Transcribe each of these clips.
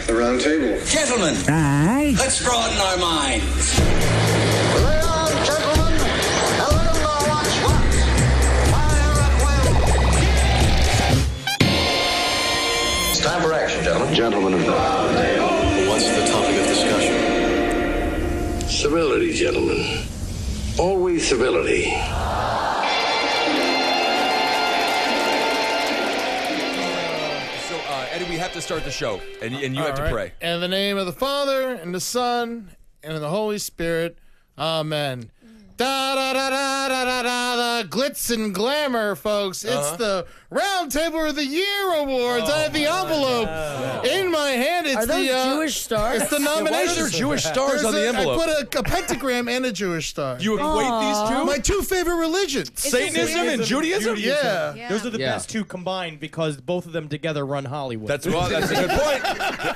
The round table. Gentlemen, Aye. let's broaden our minds. Lay on, gentlemen, and let them know what's what. Fire at will. It's time for action, gentlemen. Gentlemen of the round table. What's the topic of discussion? Civility, gentlemen. Always civility. Eddie, we have to start the show, and you have to pray. In the name of the Father, and the Son, and of the Holy Spirit. Amen. Da-da-da-da-da-da-da, the glitz and glamour, folks. It's the Roundtable of the Year Awards. I have the envelope in my hand. It's Are those Jewish stars? It's the Why nomination. are there Jewish stars on the envelope? I put a pentagram and a Jewish star. You equate these two? My two favorite religions. Satanism and Judaism? Yeah. Those are the best two combined because both of them together run Hollywood. That's a good point.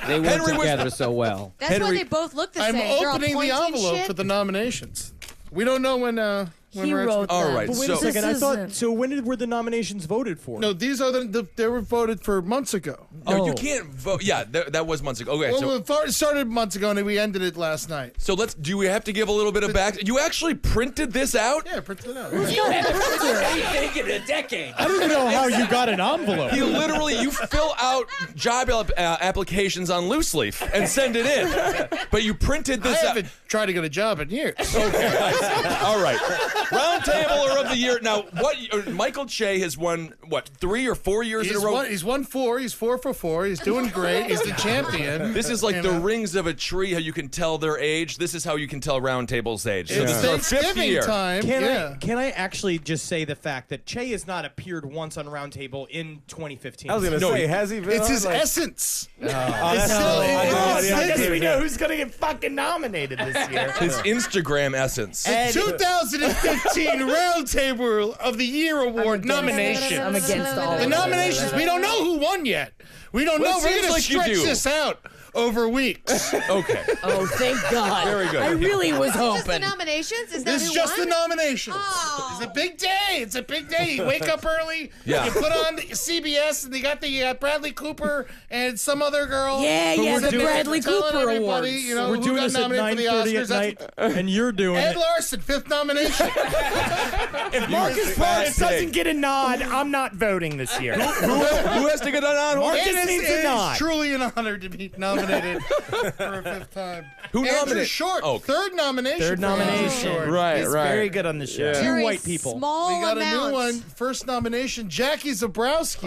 They work together so well. That's why they both look the I'm same. They're all opening the pointy and envelope shit. for the nominations. We don't know when He we're wrote that. All right, But wait so a second. I thought. isn't- So when were the nominations voted for? No, these are they were voted for months ago. no, you can't vote. Yeah, that was months ago. Okay, Well, it started months ago and we ended it last night. so do we have to give a little bit of back? You actually printed this out? Yeah, printed it out. Taking a decade. I don't even know how you got an envelope. You fill out job applications on loose leaf and send it in, but you printed I this out. haven't tried to get a job in years. All right, Roundtabler of the Year. Now, Michael Che has won 3 or 4 years in a row. He's won 4. He's 4 for 4. He's doing great. He's the champion. This is like the rings of a tree, how you can tell their age. This is how you can tell Roundtable's age. So It's this is our 5th Thanksgiving year. time. Can I actually just say the fact that Che has not appeared once on Roundtable in 2015? I was going to say, has he been It's on? his essence. Oh, that's I guess we know who's going to get fucking nominated this year. His Instagram essence. 2015 Roundtable of the Year Award nomination. I'm against all The of it. nominations. We don't know who won yet. We don't know. it We're seems going to like you stretch do. this out over weeks. Okay. Oh, thank God. Very good. I really was Just the hoping. nominations? Is that This is who just the won? nominations. Oh. It's a big day. It's a big day. You wake up early. Yeah. You put on CBS, and you got Bradley Cooper and some other girl. Yeah, But yeah, we're the doing- Bradley telling Cooper everybody, Awards. You know, We're who doing got this at nominated for the 9:30 Oscars. at night, and you're doing Ed it. Larson, 5th nomination. If Marcus Lawrence doesn't get a nod, I'm not voting this year. Who has to get on? Marcus It needs a is nod. truly an honor to be nominated for a 5th time. Who Andrew nominated? Short, Oh. 3rd nomination. Third for Andrew nomination. Short. Right, He's right. very good on the show. Yeah. Two Very white people. Small We got a amounts. new one. First nomination, Jackie Zebrowski.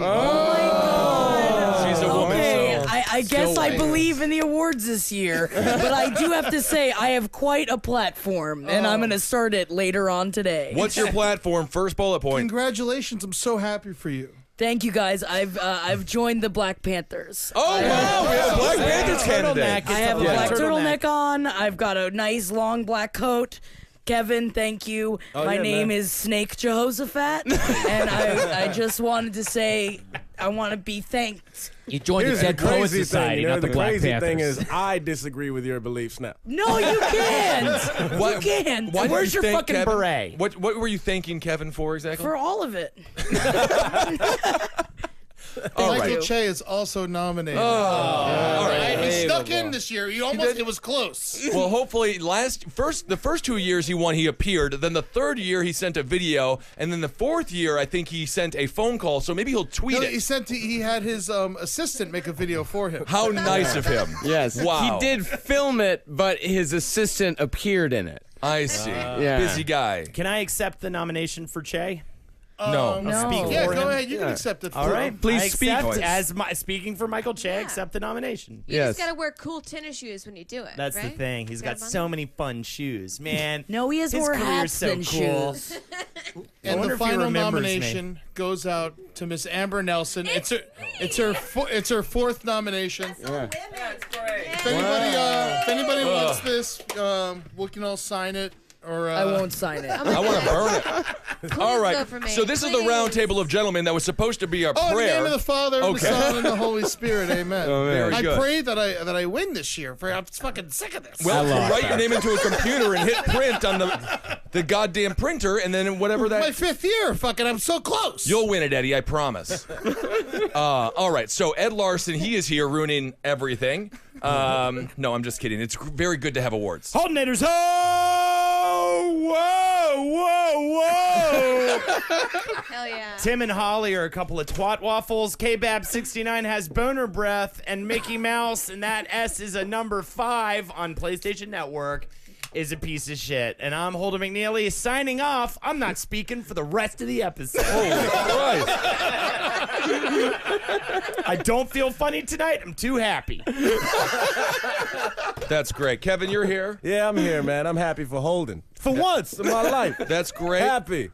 She's a woman. Okay, so- I guess I believe in the awards this year, but I do have to say I have quite a platform, and I'm going to start it later on today. What's your platform? First bullet point. Congratulations. I'm so happy for you. Thank you, guys. I've joined the Black Panthers. Oh, wow. We have a Black Panther candidate. I have a black turtleneck on. I've got a nice long black coat. Kevin, thank you. My name is Snake Jehoshaphat, and I just wanted to say I want to be thanked. You joined Here's the Dead the Poets crazy Society, thing. not the The Black crazy Panthers. thing is, I disagree with your beliefs now. No, you can't. Why- You can't. why did Where's you your thank fucking Kevin? beret? What were you thanking Kevin for exactly? For all of it. All Michael right. Che is also nominated. All right. He snuck in this year. It was close. Well, hopefully, the first 2 years he won, he appeared. Then the 3rd year he sent a video, and then the 4th year I think he sent a phone call. So maybe he'll tweet No, it. he had his assistant make a video for him. How nice of him. Yes. Wow. He did film it, but his assistant appeared in it. I see. Yeah. Busy guy. Can I accept the nomination for Che? No. No. Yeah, for go him? ahead. You can accept it. All right, Please I speak. accept, speaking for Michael Che, Yeah. accept the nomination. You Yes. just gotta wear cool tennis shoes when you do it. That's right? the thing. He's got Got 'em so on? many fun shoes, man. No, he has His more career's hats so than cool. shoes. I And wonder the if he final remembers me. nomination goes out to Miss Amber Nelson. It's her 4th nomination. If anybody wants this, we can all sign it. Or I won't sign it. I want to burn it. All right. go for me, So this is the please. Roundtable of Gentlemen that was supposed to be our in the prayer. name of the Father, and the Okay. Son, and the Holy Spirit. Amen. Very I good. pray that I win this year. I'm fucking sick of this. Well, write your name into a computer and hit print on the goddamn printer, and then whatever my that. 5th year. Fucking, I'm so close. You'll win it, Eddie. I promise. All right. So Ed Larson, he is here ruining everything. No, I'm just kidding. It's very good to have awards. Holdenators, whoa! Hell yeah. Tim and Holly are a couple of twat waffles. K-Bab69 has boner breath, and Mickey Mouse, and that S is a number 5 on PlayStation Network, is a piece of shit. And I'm Holden McNeely signing off. I'm not speaking for the rest of the episode. Holy Christ. I don't feel funny tonight. I'm too happy. That's great. Kevin, you're here. Yeah, I'm here, man. I'm happy for Holden. For once in my life. That's great. Happy.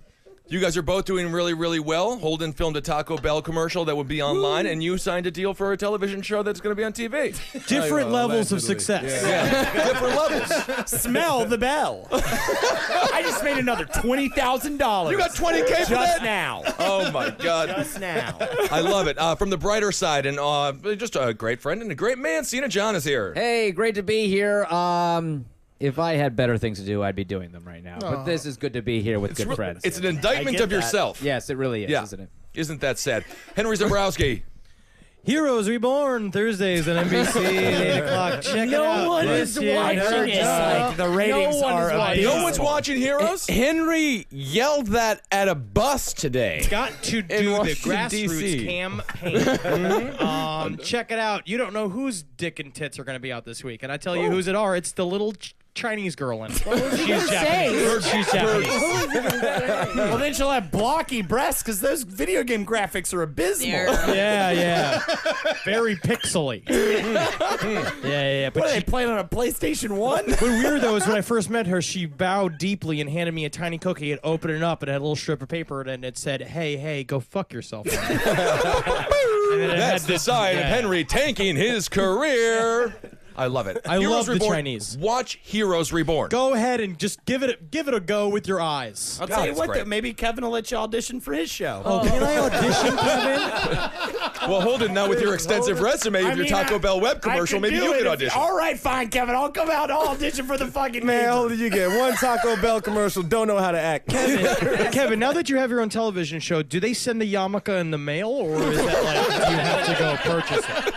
You guys are both doing really, really well. Holden filmed a Taco Bell commercial that would be online, and you signed a deal for a television show that's going to be on TV. Different levels of success. Yeah. Different levels. Smell the bell. I just made another $20,000. You got 20K for just that? now. Oh, my God. Just now. I love it. From the brighter side, and just a great friend and a great man, Cena John is here. Hey, great to be here. If I had better things to do, I'd be doing them right now. But this is good to be here with good friends. It's an indictment of yourself. Yes, it really is, isn't it? Isn't that sad? Henry Zebrowski. Heroes Reborn, Thursdays on NBC at 8 o'clock. Check it out. No one is watching it. Like, the ratings are abysmal. No one's watching Heroes? Henry yelled that at a bus today. Got to do the Washington, grassroots DC. campaign. Check it out. You don't know whose dick and tits are going to be out this week, and I tell you whose it are. It's the little Chinese girl in it. She's Japanese. She's Japanese. Well, then she'll have blocky breasts because those video game graphics are abysmal. Yeah. Very pixely. Yeah. But What are they playing on a PlayStation 1? What weird though is when I first met her, she bowed deeply and handed me a tiny cookie and opened it up and it had a little strip of paper and it said, "Hey, go fuck yourself." That's the sign of Henry tanking his career. I love it. I Heroes love the Reborn. Chinese. Watch Heroes Reborn. Go ahead and just give it a go with your eyes. I'll tell you what, maybe Kevin will let you audition for his show. Oh, can I audition, Kevin? Well, Holden, now with your extensive resume of your Taco Bell web commercial, maybe you could audition. All right, fine, Kevin. I'll come out and I'll audition for the fucking Man, major. Holden, you get one Taco Bell commercial, don't know how to act. Kevin, now that you have your own television show, do they send the yarmulke in the mail, or is that like you have to go purchase it?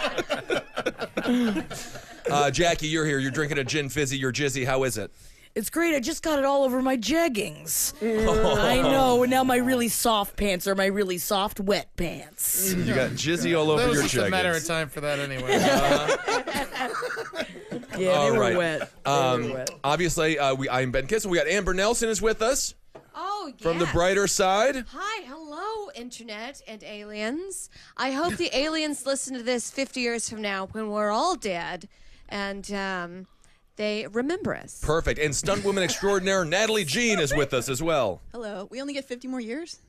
Jackie, you're here. You're drinking a gin fizzy. You're jizzy. How is it? It's great. I just got it all over my jeggings. I know. And now my really soft pants are my really soft wet pants. You got jizzy all over That was your just jeggings. a matter of time for that anyway. Yeah, they were wet. Obviously, I'm Ben Kissel. We got Amber Nelson is with us Oh, yeah. from the brighter side. Hi, hello, Internet and aliens. I hope the aliens listen to this 50 years from now when we're all dead and they remember us. Perfect. And stunt woman extraordinaire Natalie Jean is with us as well. Hello. We only get 50 more years?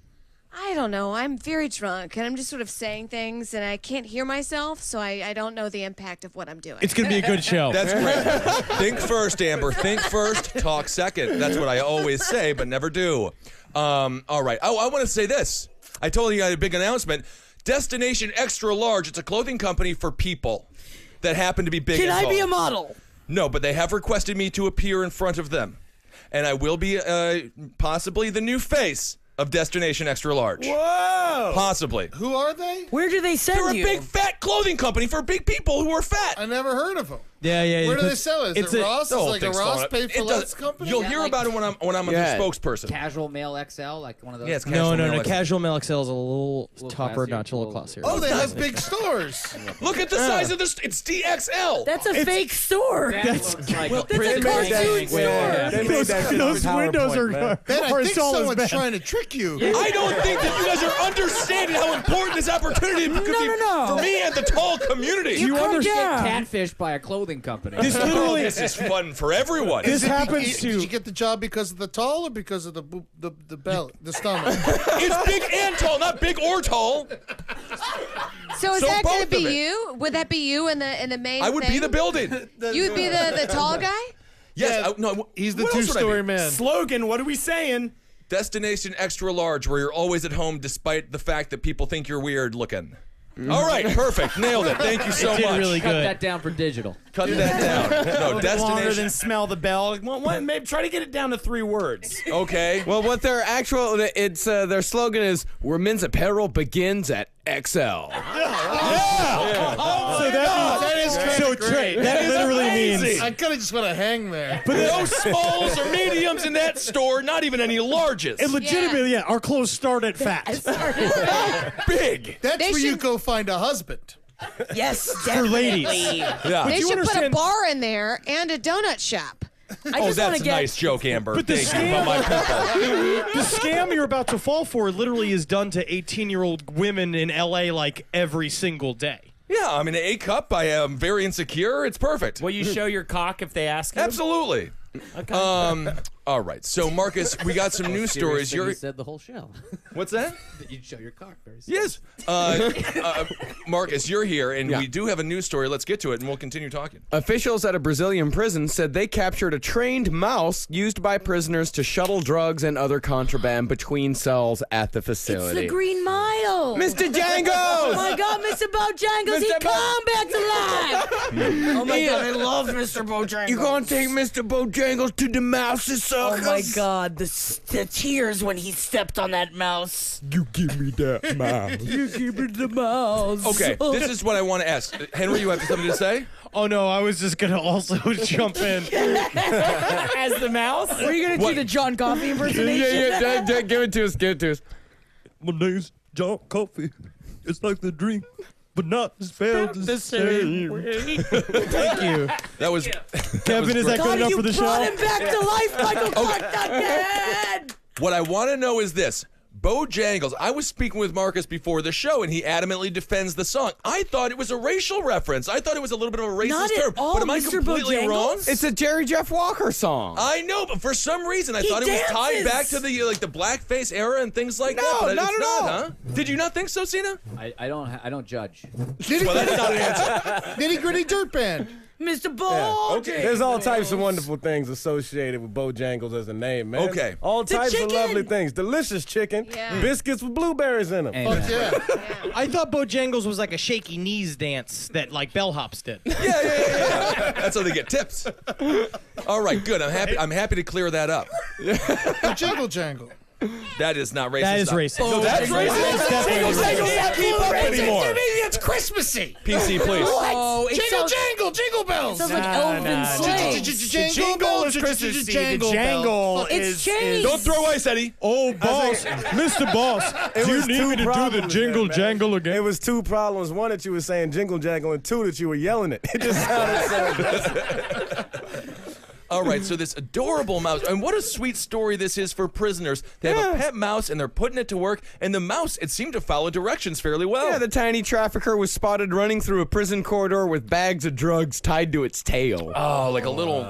I don't know. I'm very drunk and I'm just sort of saying things and I can't hear myself, so I don't know the impact of what I'm doing. It's going to be a good show. That's great. Think first, Amber. Think first, talk second. That's what I always say, but never do. All right. Oh, I want to say this. I told you I had a big announcement. Destination Extra Large. It's a clothing company for people that happen to be big Can and I be tall. a model? No, but they have requested me to appear in front of them. And I will be possibly the new face of Destination Extra Large. Whoa! Possibly. Who are they? Where do they send They're you? a big fat clothing company for big people who are fat. I never heard of them. Yeah. Where do they sell it? Is it Ross? the It's whole like a thing's Ross thrown paid up. for It does- less company? You'll Yeah, hear like- about it when I'm Yeah. the spokesperson. Casual male XL, like one of those. Yeah, it's casual No. male. Casual Male XL is a little tougher classier, notch, a little little- classier. Oh, they have big stores. Look at the size of this. It's DXL. That's a fake store. That's like That's a They made cartoon that- store. yeah, they made that shit Those on windows PowerPoint, are man. Ben, I are think as tall as someone's Ben. trying to trick you. I don't think that you guys are understanding how important this opportunity could be No. for me and the tall community. You calm understand down. catfished by a clothing company. This literally This is fun for everyone. This Did happens Did you to. get the job because of the tall or because of the belly, the stomach? It's big and tall, not big or tall. So is So that going both to of be it. you? Would that be you in the main I would be thing? the building. You'd be the tall guy? Yes. No. He's the what else would I be? two-story man. Slogan, what are we saying? Destination Extra Large, where you're always at home despite the fact that people think you're weird looking. All right, perfect. Nailed it. Thank you so Did much. really Cut good. that down for digital. Cut that down. No, Longer Destination. than smell the bell. Maybe try to get it down to 3 words. Okay. Well, what their actual their slogan is: "Where men's apparel begins at XL." So that That is so Trey, that literally means I could have just went to hang there. But no smalls or mediums in that store, not even any larges. And legitimately, our clothes start at fat. Big. That's where you go find a husband. Yes, For definitely. ladies. Yeah. They you should put a understand- bar in there and a donut shop. Oh, that's a nice joke, Amber. But the Thank you, but my people. The scam you're about to fall for literally is done to 18-year-old women in LA like every single day. Yeah, I'm in an A cup. I am very insecure. It's perfect. Will you show your cock if they ask you? Absolutely. Okay. All right. So, Marcus, we got some news stories. You said the whole show. What's that? That you'd show your cock very soon. Yes. Marcus, you're here, and we do have a news story. Let's get to it, and we'll continue talking. Officials at a Brazilian prison said they captured a trained mouse used by prisoners to shuttle drugs and other contraband between cells at the It's facility. the Green Mile. Mr. Jangles! Oh my God, Mr. Bojangles, he come back to life. Oh my God, I love Mr. Bojangles. You gonna take Mr. Bojangles to the mouse's Oh circus? my God, the tears when he stepped on that mouse. You give me that mouse. You give me the mouse. Okay, this is what I want to ask. Henry, you have something to say? Oh no, I was just gonna also jump in. As the mouse? Were you gonna do the John Coffey impersonation? Yeah, give it to us, give it to us. My name's John Coffey. It's like the drink, but not spelled the same. Thank you. That was Kevin, is that good enough for the show? Brought him back to life, Michael Clark Duncan. What I want to know is this. Bojangles. I was speaking with Marcus before the show, and he adamantly defends the song. I thought it was a racial reference. I thought it was a little bit of a racist Not at term. all, But am I Mr. completely Bojangles? wrong? It's a Jerry Jeff Walker song. I know, but for some reason I He thought it was tied dances. back to the the blackface era and things like No, that. But not it's at not, all. huh? Did you not think so, Cena? I don't judge. Well, that's not an answer. Nitty Gritty Dirt Band. Mr. Bojangles. Okay. There's all types of wonderful things associated with Bojangles as a name, man. Okay. All types of chicken. lovely things. Delicious chicken. Yeah. Biscuits with blueberries in them. Amen. Fuck yeah. I thought Bojangles was like a shaky knees dance that like bellhops did. Yeah. That's how they get tips. All right, good. I'm happy to clear that up. The Jingle Jangle. That is not racist. That is racist. No, that's racist. That's definitely racist. Can't keep up anymore. It's Christmassy. PC, please. Oh, it Jingle sounds, Jangle, Jingle Bells. sounds like Elvin slang. The jingle is Christmassy. The jangle It's is... changed. Don't throw ice, Eddie. Oh, boss. Mr. Boss, do you was need two me to do the problems jingle there, man. jangle again? It was two problems. One, that you were saying jingle jangle, and two, that you were yelling it. It just sounded so All right, so this adorable mouse, and what a sweet story this is for prisoners. They have a pet mouse, and they're putting it to work, and the mouse, it seemed to follow directions fairly well. Yeah, the tiny trafficker was spotted running through a prison corridor with bags of drugs tied to its tail. Oh, like a little,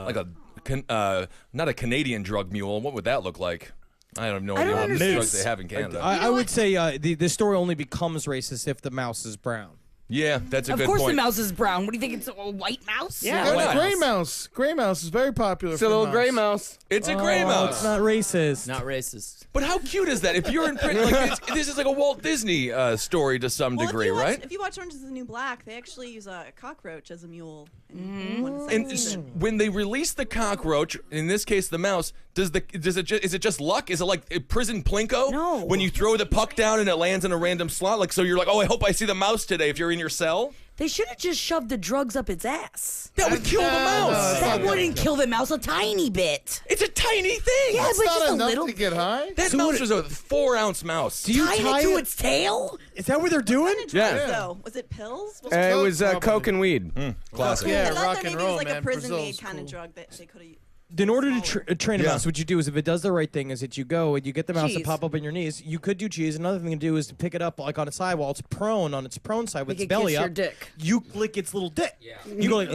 not a Canadian drug mule. What would that look like? I have no idea how many drugs they have in Canada. I would say the story only becomes racist if the mouse is brown. Yeah, that's a Of good course point. the mouse is brown. What do you think? It's a white mouse? Yeah, There's why not? Gray Mouse. Gray Mouse is very popular. It's a little gray mouse. It's a gray Oh, mouse. it's not racist. Not racist. But how cute is that? If you're in prison, like this is like a Walt Disney story to some degree, right? If you watch Orange is the New Black, they actually use a cockroach as a mule. In one And season. when they release the cockroach, in this case the mouse, is it just luck? Is it like a prison plinko? No. When you throw the puck down and it lands in a random slot, like so you're like, oh, I hope I see the mouse today. If you're in your cell, They should have just shoved the drugs up its ass. that would kill the mouse. That wouldn't kill the mouse a tiny bit. It's a tiny thing. Yeah, It's but not just a enough little. to get high. That mouse was a 4-ounce mouse. Do you Tie tie it to it? its tail? Is that what they're doing? What kind of drugs, Yeah. though? Was it pills? Was It was probably. coke and weed. Classic. Yeah, I thought rock that and maybe it roll, was like man. a prison-made Brazil's kind cool. of drug that they could have. In order to train a Yeah. mouse, what you do is if it does the right thing, is that you go and you get the mouse to Cheese. pop up in your knees. You could do cheese. Another thing to do is to pick it up like on its side while it's prone on its prone side with Make its it belly kiss up. your dick. You lick its little dick. Yeah. You go like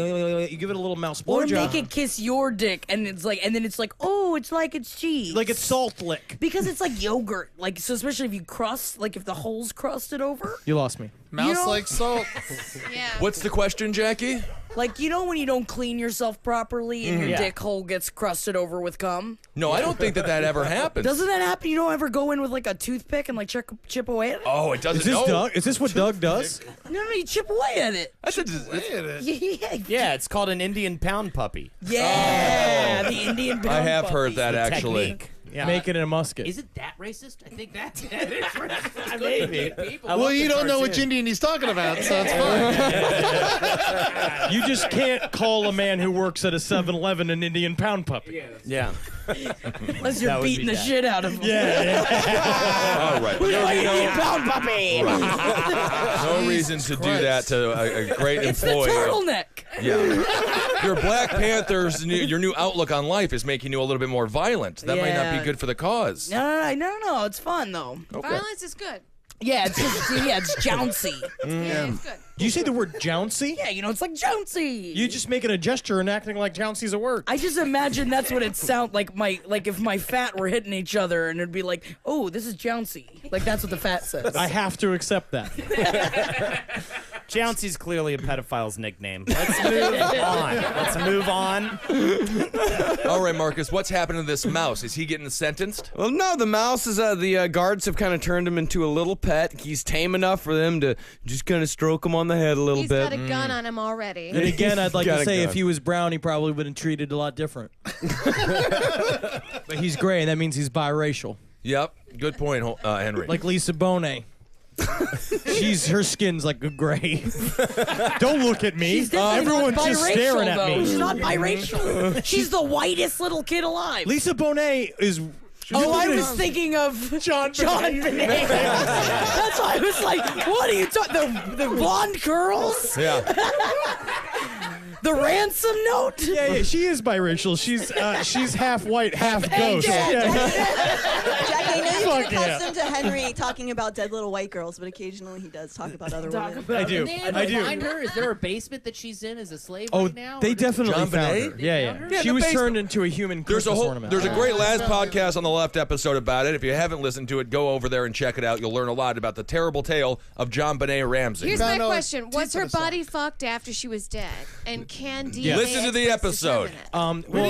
you give it a little mouse Or blowjob. make it kiss your dick, and it's like, and then it's like, oh, it's like it's cheese. like it's salt lick. because it's like yogurt. Like so, especially if you crust, like if the hole's crusted over. You lost me. Mouse know- like salt. Yeah. What's the question, Jackie? Like you know when you don't clean yourself properly and your Yeah. dick hole gets crusted over with cum. No, I don't think that ever happens. Doesn't that happen? You don't ever go in with like a toothpick and like chip away at it. Oh, it doesn't. Is this no. Doug? Is this what Doug does? No, you chip away at it. That's Yeah, it's called an Indian pound puppy. Yeah, the Indian. I have heard that The actually. technique. Make it in a musket. Isn't that racist? I think that is racist. Maybe. Well, you don't know which Indian he's talking about, so it's fine. You just can't call a man who works at a 7-Eleven an Indian pound puppy. Yeah. Unless you're beating the shit out of him. Yeah. All right. Who's my Indian pound puppy? No reason to do that to a great It's the employee. turtleneck. Yeah. Your Black Panther's your new outlook on life is making you a little bit more violent. That might not be good for the cause. No. It's fun though. Violence is good. Yeah, it's just it's jouncy. Yeah, it's good. Do you say the word jouncy? Yeah, it's like jouncy. You just making a gesture and acting like jouncy's a word. I just imagine that's what it sounds like. If my fat were hitting each other, and it'd be like, oh, this is jouncy. Like that's what the fat says. I have to accept that. Jouncy's clearly a pedophile's nickname. Let's move on. All right, Marcus, what's happening to this mouse? Is he getting sentenced? Well, no, the mouse is, the guards have kind of turned him into a little pet. He's tame enough for them to just kind of stroke him on the head a little He's bit. got a gun on him already. And again, I'd like Got to a say gun. if he was brown, he probably would have been treated a lot different. But he's gray, and that means he's biracial. Yep. Good point, Henry. Like Lisa Bonet. Her skin's like a gray. Don't look at me. She's definitely Everyone's not just biracial, staring at though. me. She's not biracial. She's the whitest little kid alive. Lisa Bonet is. Oh, I was thinking of John Bonet. That's why I was like, what are you talking? The blonde curls? Yeah. The ransom note? Yeah, she is biracial. She's half white, half ghost. Jack, I know you're Fuck yeah. accustomed to Henry talking about dead little white girls, but occasionally he does talk about other women. I do. I do. Find her? Is there a basement that she's in as a slave Oh, right now? they definitely John found Bonet? her. Yeah. Yeah, She the was basement. turned into a human There's Christmas ornament. a great last podcast on the left episode about it. If you haven't listened to it, go over there and check it out. You'll learn a lot about the terrible tale of John Bonet Ramsey. Here's my question: was her body fucked after she was dead? And can DNA Listen to the experts episode. determine it? Well,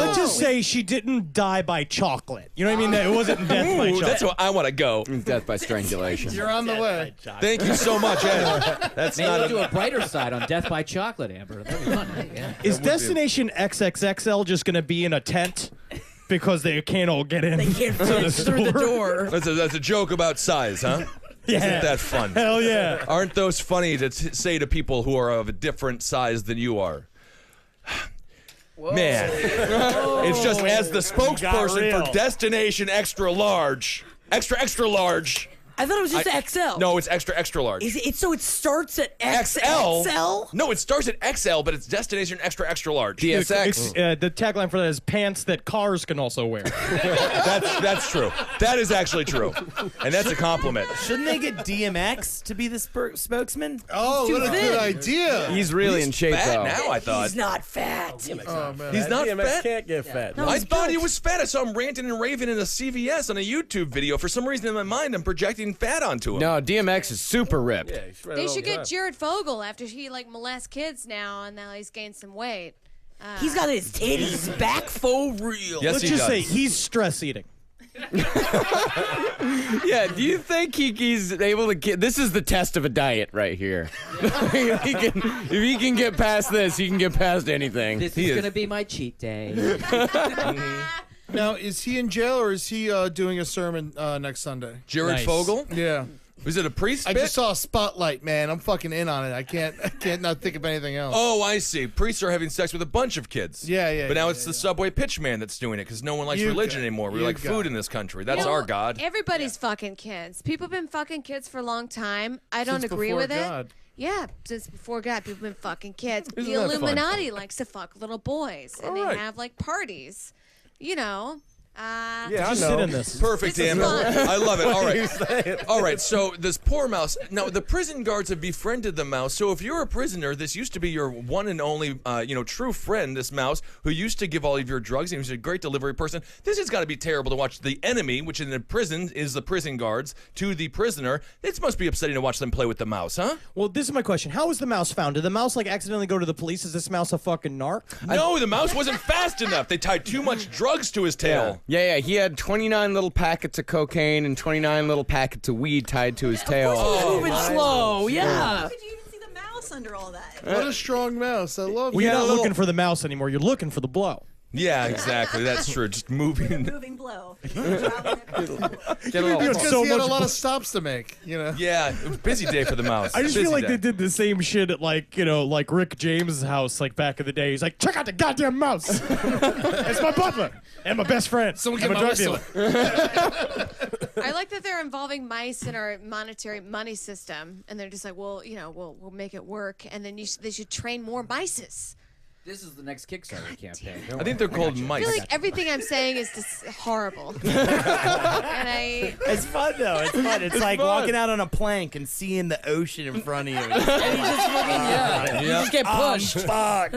let's just say she didn't die by chocolate. You know what I mean? That it wasn't death by Ooh, chocolate. that's what I want to go. Death by strangulation. You're on the way. Thank you so much, Ed. That's Maybe not we'll do a brighter side on Death by Chocolate, Amber. That'd be fun. Yeah. Is Destination XXXL just going to be in a tent because they can't all get in? They can't fit through the door. That's a joke about size, huh? Yeah. Isn't that fun? Hell yeah. Aren't those funny to say to people who are of a different size than you are? Man, it's just as the spokesperson for Destination Extra Large. Extra large. I thought it was just XL. No, it's extra large. Is it so it starts at XL? XL? No, it starts at XL, but it's Destination Extra Large. DSX. The tagline for that is pants that cars can also wear. That's true. That is actually true. And that's a compliment. Shouldn't they get DMX to be the spokesman? Oh, what a good idea. He's really in shape, Fat though. now, I thought. He's not fat. Oh, man. He's not DMX fat? can't get fat. No, I he's thought he built. was fat. I saw him ranting and raving in a CVS on a YouTube video. For some reason in my mind, I'm projecting fat onto him. No, DMX is super ripped. Yeah, he's right They over should get that. Jared Fogle after he molests kids now, and now he's gained some weight. He's got his titties back for real. Yes, Let's he just does. say he's stress eating. Yeah, do you think he's able to get... This is the test of a diet right here. if he can get past this, he can get past anything. This is going to be my cheat day. Now, is he in jail or is he doing a sermon next Sunday? Jared Nice. Fogle? Yeah. Was it a priest? I bit? just saw a spotlight, man. I'm fucking in on it. I can't not think of anything else. Oh, I see. Priests are having sex with a bunch of kids. Yeah. But now yeah, it's the Subway pitchman that's doing it because no one likes You religion got it. anymore. We You like got food it. in this country. That's Well, our God. Everybody's fucking kids. People have been fucking kids for a long time. I don't Since agree before with God. it. Yeah, since before God, people have been fucking kids. Isn't The that fun? Illuminati likes to fuck little boys, and All right. they have parties. You know. Yeah, Just I know. sit in this. Perfect, This is Amber. fun. I love it. All You right. say it. All right, so this poor mouse. Now, the prison guards have befriended the mouse. So if you're a prisoner, this used to be your one and only, true friend, this mouse, who used to give all of your drugs. And he was a great delivery person. This has got to be terrible to watch the enemy, which in the prison is the prison guards, to the prisoner. It must be upsetting to watch them play with the mouse, huh? Well, this is my question. How was the mouse found? Did the mouse accidentally go to the police? Is this mouse a fucking narc? No, the mouse wasn't fast enough. They tied too much drugs to his tail. Yeah, he had 29 little packets of cocaine and 29 little packets of weed tied to his tail. Moving slow, yeah. How could you even see the mouse under all that? What a strong mouse. I love Well, it. you're not looking for the mouse anymore. You're looking for the blow. Yeah, exactly. That's true. Just moving. Moving blow. Get Because he had a lot of stops to make, you know. Yeah, it was a busy day for the mouse. I just Busy feel like day. they did the same shit at like Rick James' house like back in the day. He's like, check out the goddamn mouse. It's my butler and my best friend. Someone I'm get a my drug whistle. dealer. I like that they're involving mice in our monetary money system, and they're just like, well, you know, we'll make it work, and then they should train more mices. This is the next Kickstarter campaign. I think they're called I mice. feel like everything I'm saying is just horrible. and It's fun though. It's fun. It's like fun. walking out on a plank and seeing the ocean in front of you. And you just fucking, you just get pushed. Fucked.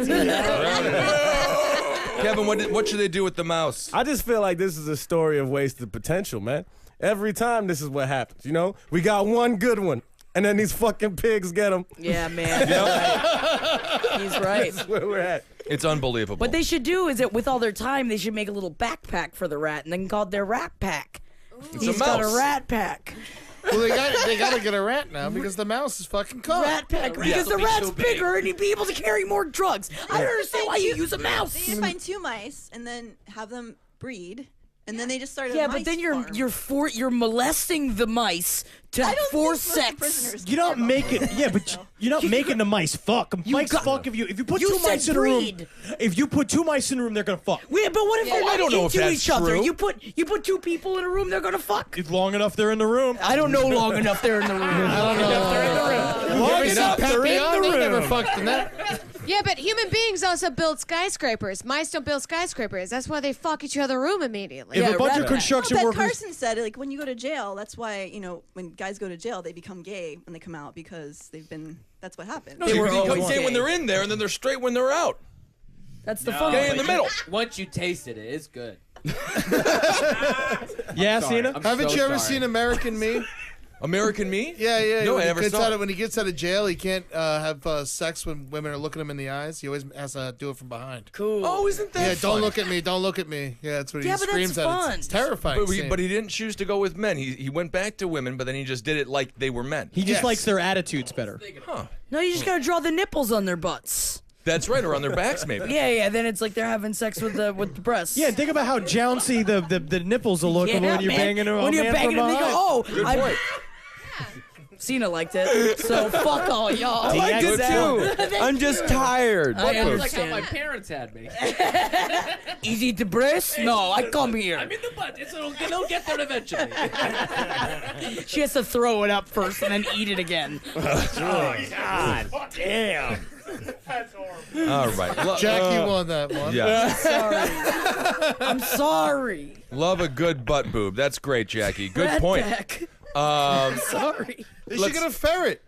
Kevin, what should they do with the mouse? I just feel like this is a story of wasted potential, man. Every time this is what happens, you know? We got one good one, and then these fucking pigs get them. Yeah, man. He's right. That's where we're at. It's unbelievable. What they should do is that with all their time, they should make a little backpack for the rat and then call it their rat pack. He's got a mouse. rat pack. Well, they got to get a rat now because the mouse is fucking caught. Rat pack. Because the rat's bigger and he'd be able to carry more drugs. I don't understand why you use a mouse. They need to find 2 mice and then have them breed. And then they just started. Yeah, but then you're molesting the mice to force sex. You don't make it. Yeah, but you're not making the mice fuck. Mice fuck if you put You 2 mice said in a room. breed. If you put 2 mice in a room, they're gonna fuck. Yeah, but what if they're I not don't know if into that's each other? true. You put 2 people in a room, they're gonna fuck. If long enough they're in the room. I don't know long enough they're in the room. I don't know. Long enough they're in the They never room. fucked in that. yeah, but human beings also build skyscrapers. Mice don't build skyscrapers. That's why they fuck each other room immediately. If a bunch rat of pack. construction Ben workers. Carson said, like, when you go to jail, that's why, you know, when guys go to jail, they become gay when they come out because that's what happened. No, they were become always gay when gay. they're in there, and then they're straight when they're out. That's the fun. Gay in the middle. Once you taste it, it's good. Yeah, Cena. Haven't so you ever sorry. seen American Me? American Me? Yeah. No, when I he never gets saw out it. of, when he gets out of jail, he can't have sex when women are looking him in the eyes. He always has to do it from behind. Cool. Oh, isn't that Yeah, fun? don't look at me. Don't look at me. Yeah, that's what he Yeah, but screams that's at. fun. It's terrifying. But he didn't choose to go with men. He went back to women, but then he just did it like they were men. He just Yes. likes their attitudes better. No, you just gotta draw the nipples on their butts. That's right, or on their backs maybe. Yeah. Then it's like they're having sex with the breasts. Yeah, think about how jouncy the nipples will look when you're man. banging a When you're man banging from them, they go, behind. oh, Good point. Cena liked it. So fuck all y'all. I like it Good too. I'm just tired. I Like how my understand. parents had me. Is it the breast? No, I come here. I'm in the butt. It'll get there eventually. She has to throw it up first and then eat it again. God damn. All right. Jackie won that one. Yeah. Sorry. I'm sorry. Love a good butt boob. That's great, Jackie. Good Rat point. pack. Sorry. They should get a ferret.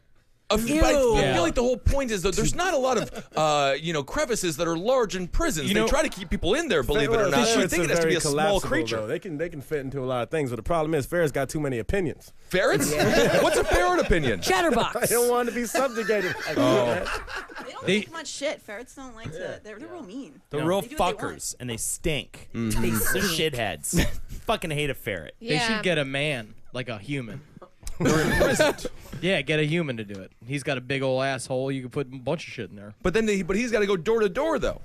I feel Ew. like the whole point is that there's not a lot of, crevices that are large in prisons. They try to keep people in there, believe it or not. So I think it has to be a small creature. Though. They can fit into a lot of things, but the problem is ferrets got too many opinions. Ferrets? What's a ferret opinion? Chatterbox. I don't want to be subjugated. They don't like much shit. Ferrets don't like to. They're real mean. They're real They do what they fuckers, and they stink. Mm-hmm. They're shitheads. Fucking hate a ferret. Yeah. They should get a man, like a human. Yeah, get a human to do it. He's got a big old asshole. You can put a bunch of shit in there. But he's got to go door to door though.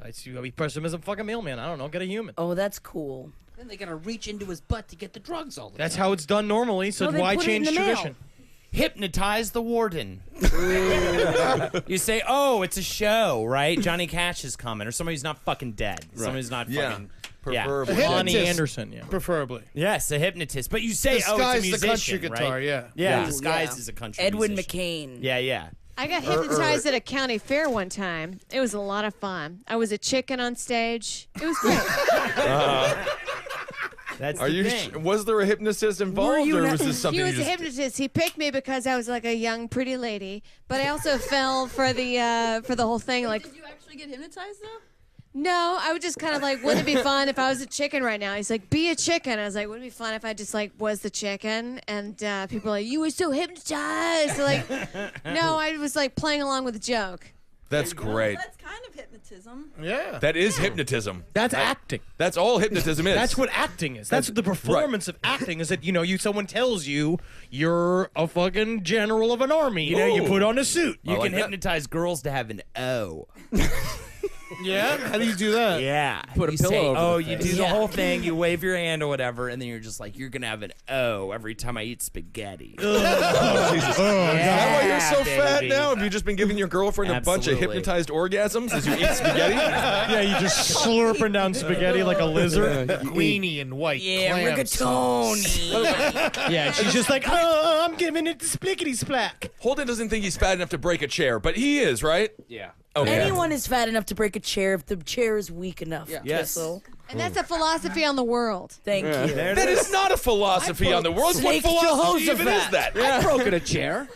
I see. We press him as a fucking mailman. I don't know. Get a human. Oh, that's cool. Then they gotta reach into his butt to get the drugs all the That's time. how it's done normally. So No, they why put it in change the mail. tradition? Hypnotize the warden. You say, oh, it's a show, right? Johnny Cash is coming, or somebody who's not fucking dead. Somebody who's not Yeah. fucking... Preferably. A Lonnie hypnotist, Anderson. Yeah. preferably. Yes, a hypnotist. But you say, oh, Disguised it's a the musician, country guitar, right? yeah. Yeah, Ooh, disguised yeah. as a country Edwin musician. McCain. Yeah. I got hypnotized at a county fair one time. It was a lot of fun. I was a chicken on stage. It was great. That's Are the you? thing. Was there a hypnotist involved, you or not- was this something He was you a just? hypnotist. He picked me because I was like a young, pretty lady. But I also fell for the whole thing. Like, Did you actually get hypnotized though? no, I was just kind of like, wouldn't it be fun if I was a chicken right now? He's like, be a chicken. I was like, wouldn't it be fun if I just like was the chicken? And people are like, you were so hypnotized. So, like, no, I was like playing along with the joke. That's great. Well, that's kind of hypnotism. Yeah. That is hypnotism. That's acting. That's all hypnotism is. That's what acting is. That's the performance of acting. Is that someone tells you you're a fucking general of an army. You Ooh. put on a suit. You like can that. hypnotize girls to have an O. Yeah? How do you do that? Yeah. Put a You pillow say, over the you face. do the whole thing, you wave your hand or whatever, and then you're just like, you're going to have an O every time I eat spaghetti. Oh, Jesus. Is that why you're so fat baby. now? Have you just been giving your girlfriend a bunch of Absolutely. hypnotized orgasms as you eat spaghetti? Yeah, you just slurping down spaghetti like a lizard. Queenie and white Yeah, clams. rigatoni. Yeah, she's just like, oh, I'm giving it the splickety splack. Holden doesn't think he's fat enough to break a chair, but he is, right? Yeah. Okay. Anyone is fat enough to break a chair if the chair is weak enough. Yeah. Yes. Kissel. And that's a philosophy on the world. Thank you. That is not a philosophy on the world. What Snake philosophy even Jehoshaphat. is that? I've broken a chair.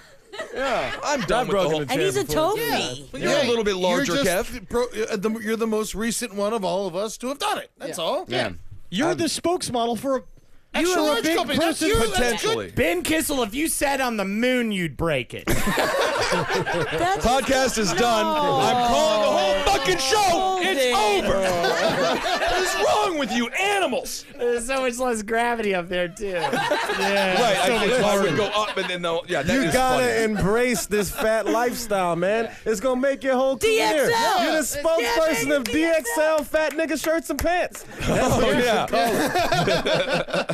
I'm done with the whole And he's a tofu. You're a little bit larger, you're Kev. You're the most recent one of all of us to have done it. That's all. Yeah. You're the spokesmodel for a Extra you're a large big company. That's person. you. That's Potentially. Ben Kissel, if you sat on the moon, you'd break it. Podcast is done. I'm calling the whole fucking show. It's over. What is wrong with you animals? There's so much less gravity up there, too. Right, I think I would go up and then they'll, yeah, that You is gotta funny. embrace this fat lifestyle, man. It's gonna make your whole career. DXL. You're the spokesperson of DXL Fat Nigga Shirts and Pants. That's what you should call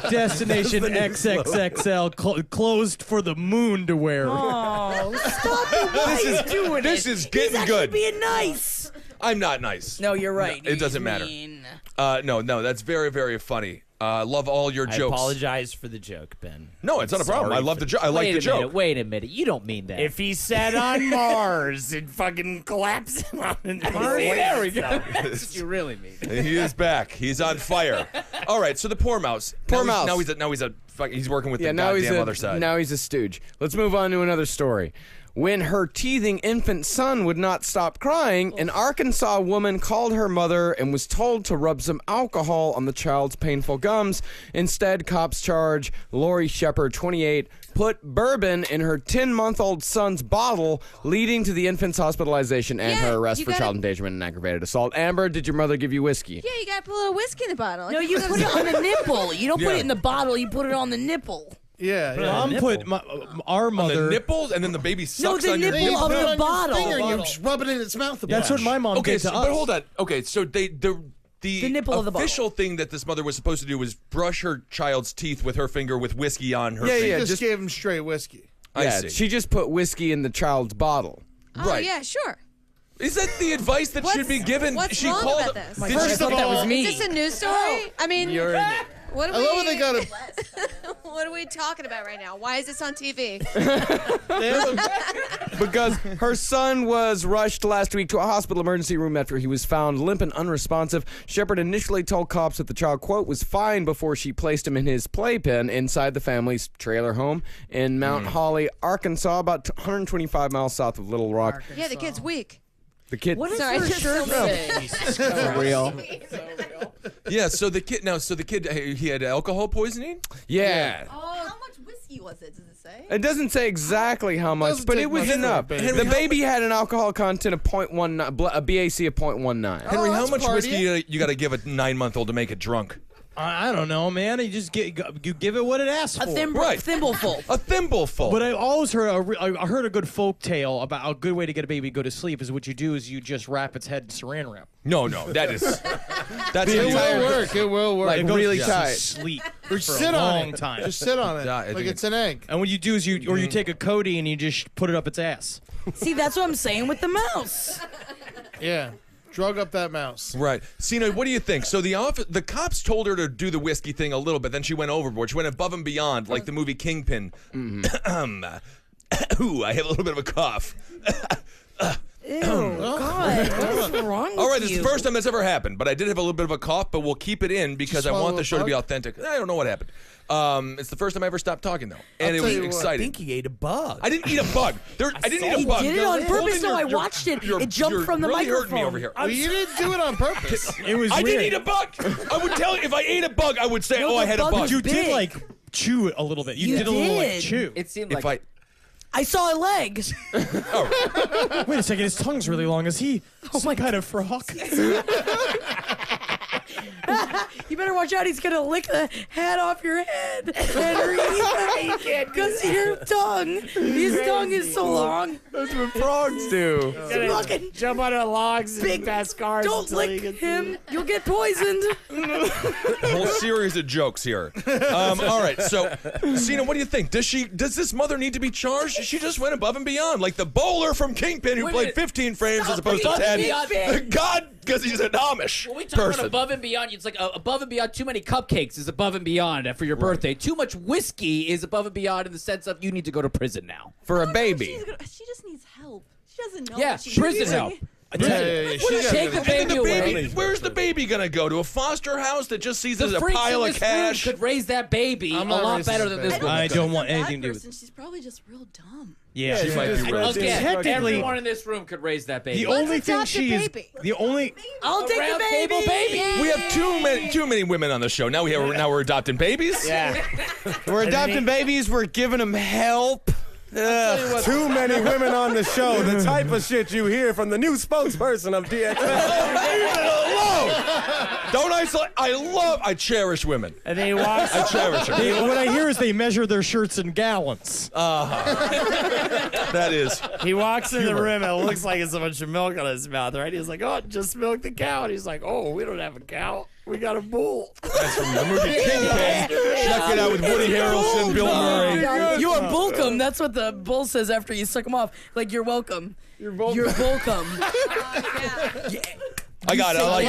it. Destination XXXL closed for the moon to wear. Oh, stop it. Why are you doing This it? is getting He's good. being nice. I'm not nice. No, you're right. No, it doesn't matter. Mean. No, that's very, very funny. Love all your I jokes. apologize for the joke, Ben. No, it's not a problem. I love the joke. I like the joke. Wait a minute. You don't mean that. If he sat on Mars and fucking collapsed on there we go. That's what you really mean. He is back. He's on fire. All right, so the poor mouse. Poor mouse. He's working with the now he's goddamn a, other side. Now he's a stooge. Let's move on to another story. When her teething infant son would not stop crying, an Arkansas woman called her mother and was told to rub some alcohol on the child's painful gums. Instead, cops charge Lori Shepard, 28, put bourbon in her 10-month-old son's bottle, leading to the infant's hospitalization and her arrest for child endangerment and aggravated assault. Amber, did your mother give you whiskey? Yeah, you gotta put a little whiskey in the bottle. No, you put it on the nipple. You don't put it in the bottle. You put it on the nipple. Yeah, yeah. Mom put our mother. On the nipples, and then the baby sucks the on your nipple of the bottle. Finger and you just rub it in its mouth. That's what my mom Okay, did to us. but hold on. Okay, so the nipple of the bottle. official thing that this mother was supposed to do was brush her child's teeth with her finger with whiskey on her Yeah, finger. yeah, just gave him straight whiskey. I see. She just put whiskey in the child's bottle. Oh, Right. yeah, sure. Is that the advice that should be given? What's She wrong called. about this? Did First she I thought that was me. Is this a news story? I mean, what are I we? love when they got a. What are we talking about right now? Why is this on TV? Because her son was rushed last week to a hospital emergency room after he was found limp and unresponsive. Shepard initially told cops that the child, quote, was fine before she placed him in his playpen inside the family's trailer home in Mount Holly, Arkansas, about 125 miles south of Little Rock. Yeah, the kid's weak. The kid. What does Sorry, her just shirt so say? For real. Yeah. So the kid, he had alcohol poisoning. Yeah. How much whiskey was it? Does it say? It doesn't say exactly how much, Doesn't but take it was much enough. for a baby. The baby had an alcohol content of 0.19, a BAC of 0.19. Henry, how that's much partying. whiskey you got to give a 9-month-old to make it drunk? I don't know, man. You just you give it what it asks A for. thimbleful. A thimbleful. But I always heard I heard a good folk tale about a good way to get a baby to go to sleep is what you do is you just wrap its head in saran wrap. No, that is. That's It will work. It will work. Like It goes really to tight. sleep Or for sit a on long it. time. Just sit on it. Yeah, I like think it's an egg. And what you do is you take a Cody and you just put it up its ass. See, that's what I'm saying with the mouse. Yeah. Drug up that mouse. Right. Sina, what do you think? So the cops told her to do the whiskey thing a little bit, then she went overboard. She went above and beyond, like the movie Kingpin. Ooh, I have a little bit of a cough. Ew, God, what is wrong with All right, this is you? the first time that's ever happened, but I did have a little bit of a cough, but we'll keep it in because I want the show to be authentic. I don't know what happened. It's the first time I ever stopped talking, though, and it was exciting. I think he ate a bug. I didn't eat a bug. I didn't eat a bug. He did it on purpose. No, I watched it. It jumped from the really microphone. hurt me over here. Well, you didn't do it on purpose. It was I weird. didn't eat a bug. I would tell you if I ate a bug, I would say, No, "Oh, I the had a bug bug." was You did big. like chew it a little bit. You You did a little like did. chew. It seemed If like I saw a leg. Wait a second, his tongue's really long. Is he some kind of frog? You better watch out. He's gonna lick the hat off your head, Henry. Because your tongue, his tongue is so long. That's what frogs do. Fucking jump on logs and pass cars. Don't lick him. You'll get poisoned. A whole series of jokes here. All right, so Cena, what do you think? Does this mother need to be charged? She just went above and beyond, like the bowler from Kingpin who played 15 frames as opposed to 10. God, because he's an Amish When we talk person. about above and beyond, it's like above and beyond. Too many cupcakes is above and beyond for your birthday. Too much whiskey is above and beyond in the sense of you need to go to prison now. For a baby. She just needs help. She doesn't know. Yeah, what she's prison doing. help. Take the baby. Where's the baby gonna go? To a foster house that just sees it as a pile of cash? Could raise that baby a lot better than this woman. I don't want That anything to do with person, she's probably just real dumb. Yeah, she might be right. Again, everyone in this room could raise that baby. The only thing she's the only I'll take the Roundtable baby. We have too many women on the show. Now we're adopting babies. Yeah. We're adopting babies. We're giving them help. Too many women on the show. The type of shit you hear from the new spokesperson of DXL. Don't isolate. I cherish women. And then he walks. I cherish them. what I hear is they measure their shirts in gallons. That is. He walks in the room and it looks like it's a bunch of milk on his mouth, right? He's like, oh, just milk the cow. And he's like, oh, we don't have a cow. We got a bull. That's from the movie Kingpin. Check it out with Woody Harrelson, Bill Murray. You are bulkum. That's what the bull says after you suck him off. Like, you're welcome. You're bulkum. I got it. I like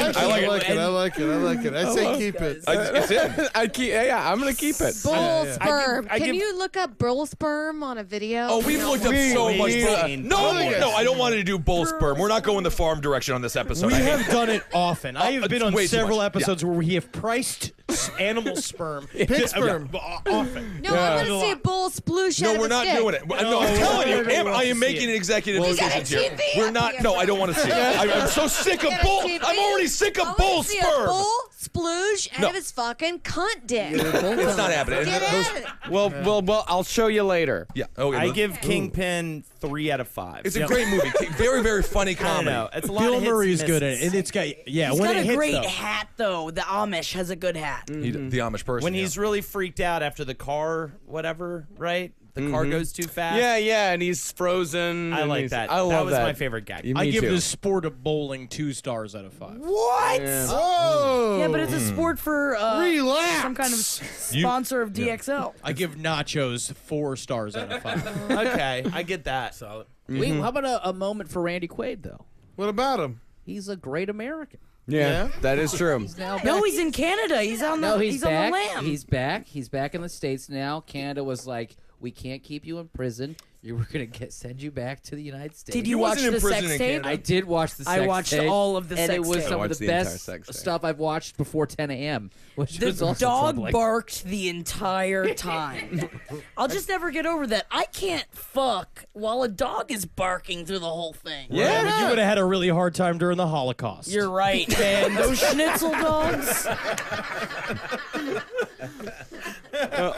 it. I like it. I say keep it. It's in. Yeah, I'm gonna keep it. Bull sperm. I Can give- you look up bull sperm on a video? Oh, we've looked up so much. No, I don't want to do bull sperm. We're not going the farm direction on this episode. We have done it often. I have been on way too several much. episodes where we have priced animal sperm. Pig sperm. Often. No, I want to see a bull sploosh out No, we're of a not stick. doing it. No, I'm telling you, I am making executive decisions here. We're not. No, I don't want to see it. I'm so sick of bull. I'm already sick of bull See a sperm. bull sploosh out No. of his fucking cunt dick. It's not happening. Get out of it. Well, I'll show you later. Yeah. Okay. I give Kingpin 3 out of 5. It's a great movie. Very, very funny I don't comedy. know. It's a lot Bill of hits Murray's and good at it, misses. and it's got He's when got it a hits great though. hat, though. The Amish has a good hat. The Amish person. When he's really freaked out after the car, whatever, right? The car goes too fast. Yeah, and he's frozen. I and like he's- that. I love that was that. my favorite gag. Me I give too. the sport of bowling 2 stars out of 5. What? Oh. Yeah, but it's a sport for Relax. some kind of sponsor of DXL. I give nachos 4 stars out of 5. Okay, I get that. Solid. Wait, how about a moment for Randy Quaid though? What about him? He's a great American. Yeah, that is true. No, he's in Canada. He's on the. No, he's on back. the lam. He's back. He's back in the States now. Canada was like, we can't keep you in prison. We're gonna send you back to the United States. Did you watch wasn't in the prison sex in tape? Canada. I did watch the sex I watched tape, all of the and sex it was tape. some I of watched the the entire best sex tape. stuff I've watched before 10 a.m. Which The was also dog troubling. barked the entire time. I'll just never get over that. I can't fuck while a dog is barking through the whole thing. Yeah, but you would have had a really hard time during the Holocaust. You're right, man. Those schnitzel dogs.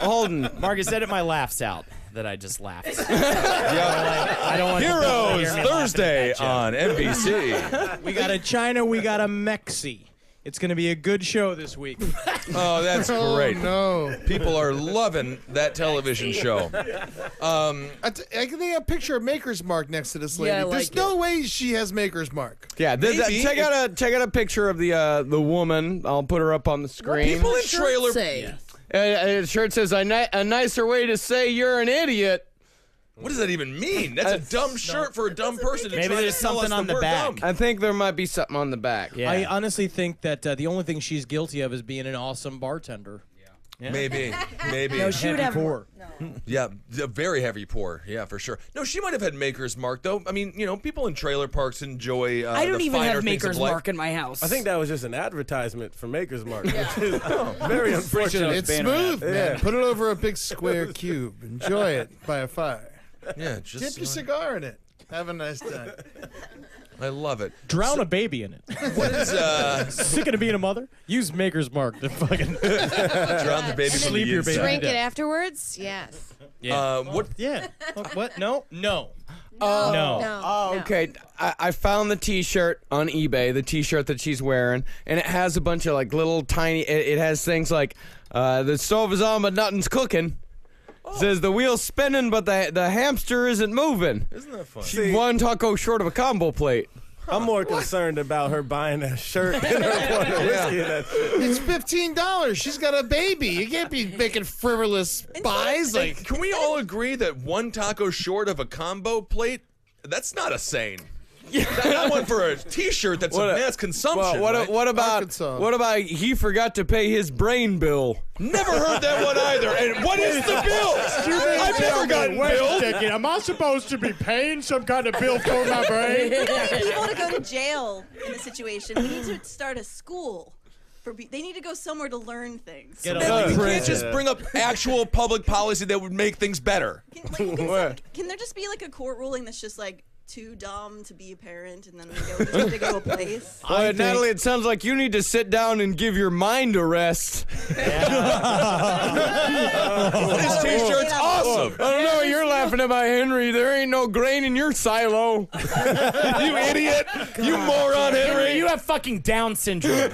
Holden. Marcus, edit my laughs out that I just laughed. I don't want Heroes to hear me Thursday laughing at on NBC. We got a China, we got a Mexi. It's going to be a good show this week. Oh, that's great. No. People are loving that television show. I think they have a picture of Maker's Mark next to this lady. Yeah, I There's like no way she has Maker's Mark. Yeah, Maybe. check out a picture of the woman. I'll put her up on the screen. People in Shirt trailer. say? It shirt says a nicer way to say you're an idiot. What does that even mean? That's a dumb shirt for a dumb person to Maybe try there's to tell us something on that the we're back. dumb. I think there might be something on the back. Yeah. I honestly think that the only thing she's guilty of is being an awesome bartender. Maybe. No, she would have. Pour. Yeah, a very heavy pour. Yeah, for sure. No, she might have had Maker's Mark, though. I mean, people in trailer parks enjoy I don't the even finer have things of Maker's life. Mark in my house. I think that was just an advertisement for Maker's Mark. Which is very unfortunate. It's smooth, man. Yeah. Put it over a big square cube. Enjoy it by a fire. Yeah, Dip just your cigar in it. Have a nice time. I love it. Drown a baby in it. What is Sick of being a mother? Use Maker's Mark to fucking drown the baby? sleep your baby. Drink to it death. afterwards? Yes. What? Yeah. What? No. No. Oh, okay. I found the T-shirt on eBay, the T-shirt that she's wearing, and it has a bunch of like little tiny. It has things like the stove is on but nothing's cooking. It says the wheel's spinning but the hamster isn't moving. Isn't that funny? She's one taco short of a combo plate. I'm more concerned about her buying that shirt than her pouring the whiskey in that shit. It's $15. She's got a baby. You can't be making frivolous buys. Hey, can we all agree that one taco short of a combo plate? That's not a saying. That one for a T-shirt that's a mass consumption. What about he forgot to pay his brain bill? Never heard that one either. And what is the bill? I've never gotten billed. Am I supposed to be paying some kind of bill for my brain? We don't need people to go to jail in this situation. We need to start a school. They need to go somewhere to learn things. You can't just bring up actual public policy that would make things better. Can there just be like a court ruling that's just like too dumb to be a parent, and then they just have to go to a place? Natalie, it sounds like you need to sit down and give your mind a rest. This T-shirt's awesome. I don't know. You're laughing at my Henry. There ain't no grain in your silo. You idiot. You moron, Henry. You have fucking Down syndrome.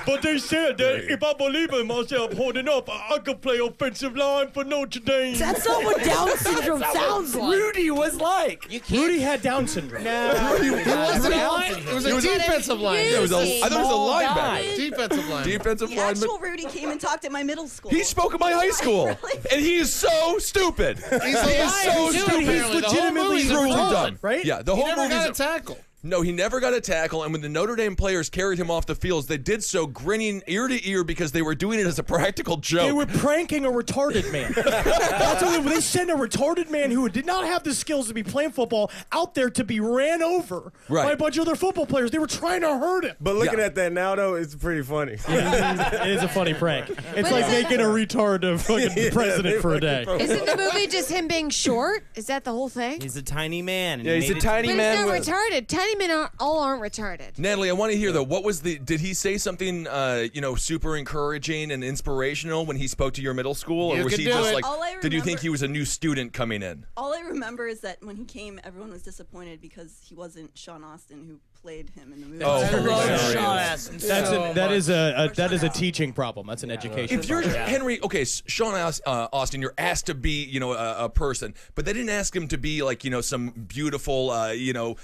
But they said that if I believe in myself holding up, I could play offensive line for Notre Dame. That's not what Down syndrome sounds like. Rudy was like. Rudy had Down syndrome. No, he wasn't a line. It was a defensive line. I thought it was a linebacker. Defensive line. Defensive The lineman. actual Rudy came and talked at my middle school. He spoke at my high school, and he is so stupid. He's so stupid. He's legitimately truly retarded, dumb, right? Yeah, the He whole never movie's got a tackle. No, he never got a tackle, and when the Notre Dame players carried him off the fields, they did so grinning ear to ear because they were doing it as a practical joke. They were pranking a retarded man. That's what they sent a retarded man who did not have the skills to be playing football out there to be ran over by a bunch of other football players. They were trying to hurt him. But looking at that now, though, it's pretty funny. It is a funny prank. It's like making a retard of fucking president for a day. Isn't the movie just him being short? Is that the whole thing? He's a tiny man. Yeah, he's a tiny But man. he's not retarded. Tiny men all aren't retarded. Natalie, I want to hear though. What was did he say something, super encouraging and inspirational when he spoke to your middle school, or was he just like? Did you think he was a new student coming in? All I remember is that when he came, everyone was disappointed because he wasn't Sean Austin who played him in the movie. Oh, that is a teaching problem. That's an education. If you're problem. Henry, okay, Sean Austin, you're asked to be, a person, but they didn't ask him to be like, some beautiful,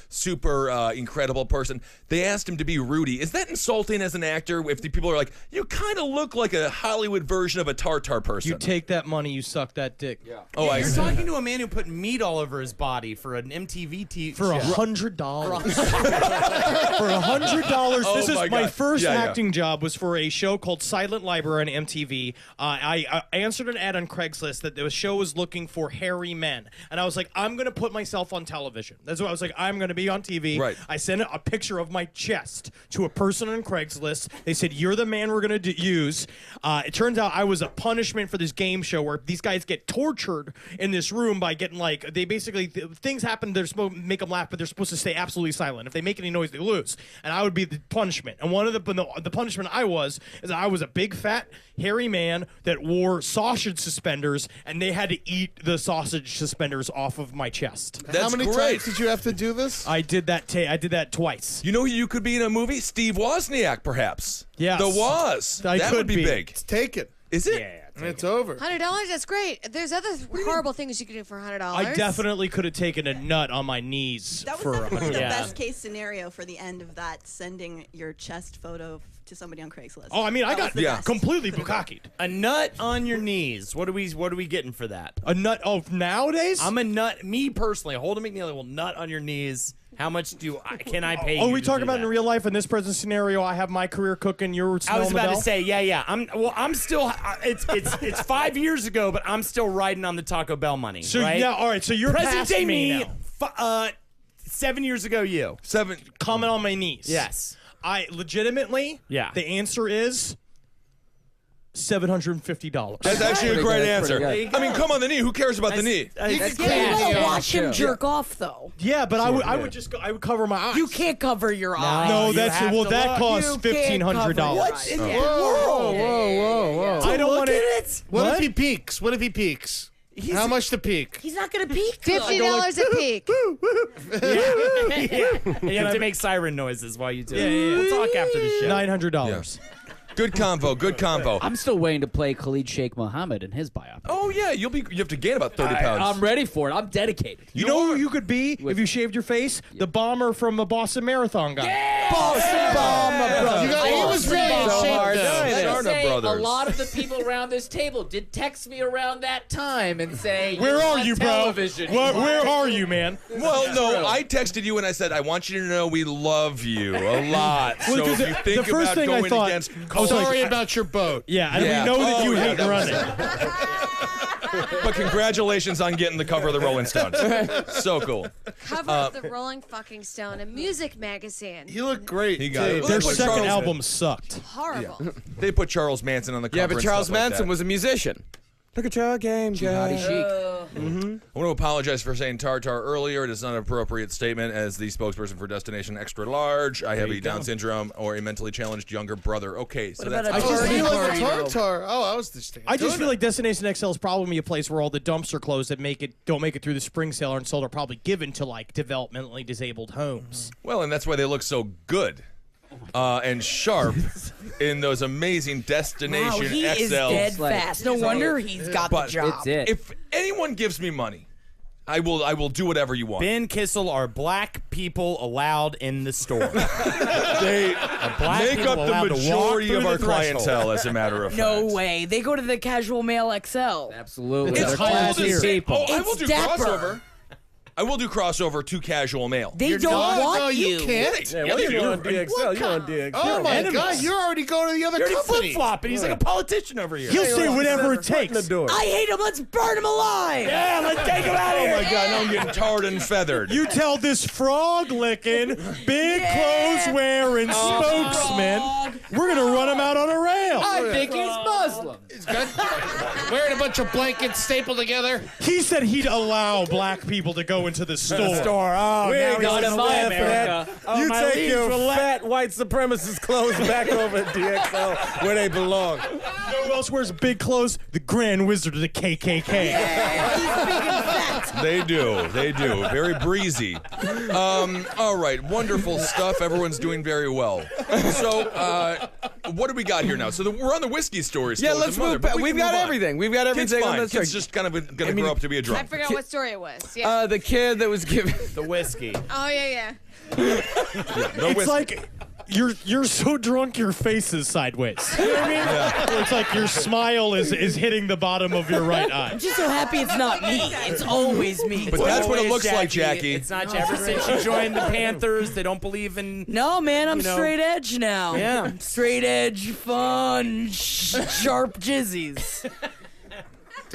super incredible person. They asked him to be Rudy. Is that insulting as an actor? If the people are like, you kind of look like a Hollywood version of a tartar person. You take that money, you suck that dick. Yeah. Oh, you're talking to a man who put meat all over his body for an MTV TV for $100. For $100, this is my first acting job. Was for a show called Silent Library on MTV. I answered an ad on Craigslist that the show was looking for hairy men, and I was like, I'm gonna put myself on television. That's what I was like. I'm gonna be on TV. Right. I sent a picture of my chest to a person on Craigslist. They said, "You're the man we're gonna use." It turns out I was a punishment for this game show where these guys get tortured in this room by getting they basically things happen. They're supposed to make them laugh, but they're supposed to stay absolutely silent. If they make any noise, they lose. And I would be the punishment. And one of the punishment I was a big fat hairy man that wore sausage suspenders, and they had to eat the sausage suspenders off of my chest. How many times did you have to do this? I did that twice. You know who you could be in a movie? Steve Wozniak, perhaps. Yes. The Woz. That would be big. Take it. Is it? Yeah. It's over. $100? That's great. There's other horrible things you can do for $100. I definitely could have taken a nut on my knees That was for definitely the $100. best case scenario for the end of that, sending your chest photo to somebody on Craigslist. Oh, I mean, I got completely bukkakied. A nut on your knees. What are we getting for that? A nut? Oh, nowadays? I'm a nut. Me personally, Holden McNeely will nut on your knees. How much can I pay you? Oh, we to talk do about that? in real life in this present scenario. I have my career cooking. You're I was smelling the about bell? to say, yeah. I'm still. It's 5 years ago, but I'm still riding on the Taco Bell money. So right? yeah, all right. So you're present past day me now. 7 years ago, you. Comment on my knees. Yes. I legitimately. Yeah. The answer is $750. That's actually a great answer. I mean, come on the knee. Who cares about the knee? You gotta watch him jerk off, though. Yeah, but I would cover my eyes. You can't cover your eyes. No, that costs $1,500. What in the world? Whoa. I don't want it. What if he peeks? How much to peek? He's not gonna peek. $50 a peek. You have to make siren noises while you do it. We'll talk after the show. $900. Good convo. Good convo. I'm still waiting to play Khalid Sheikh Mohammed in his biopic. Oh yeah, you have to gain about 30 pounds. I'm ready for it. I'm dedicated. You know who you could be if you shaved your face? The bomber from the Boston Marathon guy. Boston Bomber, bro. He was really in shape, though. Say, a brothers. lot of the people around this table did text me around that time and say, Where are on you, bro? television. Where are you, man? Well, no, I texted you and I said, I want you to know we love you a lot. Well, So if you think the first about thing I going thought- against Sorry about your boat. Yeah, and Yeah. we know that Oh, you yeah, hate that was running. But congratulations on getting the cover of the Rolling Stones. So cool. Cover of the Rolling fucking Stone, a music magazine. He looked great. He got it. Their They put second Charles- album sucked. Horrible. They put Charles Manson on the cover. Yeah, but and Charles stuff like Manson that. was a musician. Look at your game, Jihadi Joe. Chic. I want to apologize for saying tartar earlier. It is not an appropriate statement as the spokesperson for Destination Extra Large. I have a Down syndrome or a mentally challenged younger brother. Okay, so that's about a Oh, Party you like party, a though. tartar. Oh, I was just I just feel like Destination XL is probably a place where all the dumps are closed that don't make it through the spring sale and sold are probably given to like developmentally disabled homes. well, and that's why they look so good and sharp in those amazing Destination Wow, he XL. is dead like- fast. No wonder he's got the But job. It's it. If anyone gives me money, I will do whatever you want. Ben Kissel, are black people allowed in the store? They black make people up the allowed to walk majority through of the our threshold. clientele, as a matter of fact. No way. They go to the Casual Mail XL. Absolutely. It's They're all classy the same. people. Oh, I will It's do dapper. crossover. I will do crossover to casual mail. They don't want no, you you. can't. Yeah, Yeah, what they are you do. on DXL? You're on DXL. Oh my Enemies. God, you're already going to the other You're already company. flip-flopping. He's like a politician over here. He'll say whatever it Foot in the takes. door. I hate him. Let's burn him alive. Yeah, let's take him out of Oh here. my God! Now I'm getting tarred and feathered. You tell this frog-licking, big clothes-wearing spokesman, we're gonna run him out on a rail. I think he's Muslim. He's got wearing a bunch of blankets stapled together. He said he'd allow black people to go into the store. Oh, We now ain't he's got in to the laugh way, for that. America. Oh, You my take liege your will let- fat white supremacist clothes back over at DXL where they belong. You know who else wears big clothes? The Grand Wizard of the KKK. They do. They do. Very breezy. All right. Wonderful stuff. Everyone's doing very well. So, what do we got here now? So we're on the whiskey story. Yeah, still, let's as a mother, move but back. we We've can got move on. everything. We've got Kid's everything on fine. the Kid's just kind of going to grow up to be a I drunk. forgot what story it was. Yeah. The kid that was given The whiskey. Oh, yeah. No It's whiskey. like you're so drunk your face is sideways. You know what I mean? Where it's like your smile is hitting the bottom of your right eye. I'm just so happy it's not me. It's always me. But that's what it Always looks like, Jackie. It's not ever since she joined the Panthers. They don't believe in. No, man, I'm You know. straight edge now. Yeah. Straight edge, fun, sharp jizzies.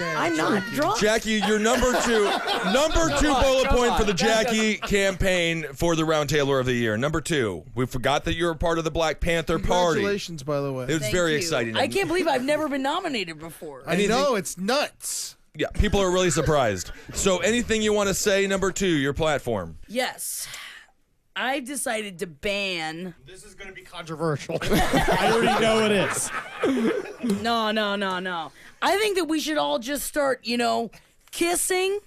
I'm not drunk. Jackie, your number two bullet point for the Jackie campaign for the Roundtable of the Year. Number 2. We forgot that you're a part of the Black Panther Party. Congratulations, by the way. It was Thank very you. exciting. I can't believe I've never been nominated before. I know, it's nuts. Yeah, people are really surprised. So anything you want to say, number 2, your platform. Yes. I decided to ban. This is going to be controversial. I already know it is. No. I think that we should all just start, kissing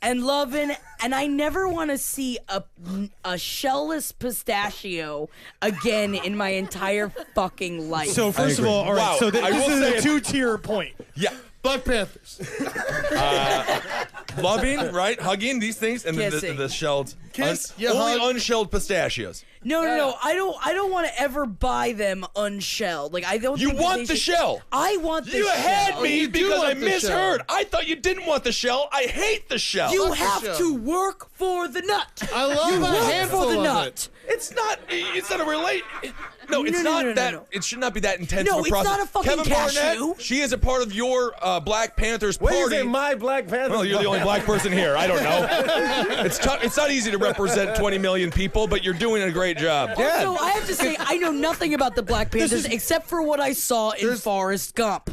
and loving. And I never want to see a shellless pistachio again in my entire fucking life. So first of all, all right. Wow. So I this will is say a it- 2-tier point. Yeah. Black Panthers. Loving, right? Hugging these things, and then Kissing. the shelled, Kiss, you only hug. unshelled pistachios. No. I don't want to ever buy them unshelled. Like I don't. You think that want they the should- shell. I want the You shell. had me you do because I want the misheard. shell. I thought you didn't want the shell. I hate the shell. You the have shell. to work for the nut. I love you a work handful for the of nut. it. It's not a relate. No, it's No, not no, that. no. It should not be that intense No, of a it's process. not a fucking Kevin cashew. Barnett, she is a part of your Black Panthers What do you party. say, my Black Panther? Well, you're the only black person here. I don't know. It's tough. It's not easy to represent 20 million people, but you're doing a great job. Also, I have to say, I know nothing about the Black Panthers except for what I saw in Forrest Gump.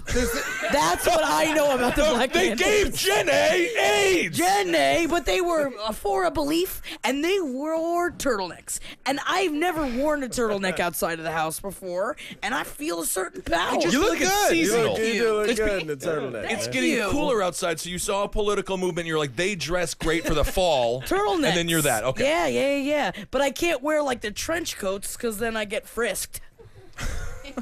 That's what I know about the Black Panthers. They gave Jen A AIDS! Jen A, but they were for a belief, and they wore turtlenecks. And I've never worn a turtleneck outside of the house before, and I feel a certain power. You look good. You do look good in the turtleneck. It's getting cooler outside, so you saw a political movement. You're like, they dress great for the fall. Turtlenecks. And then you're that. Okay. Yeah. But I can't wear like the trench coats because then I get frisked.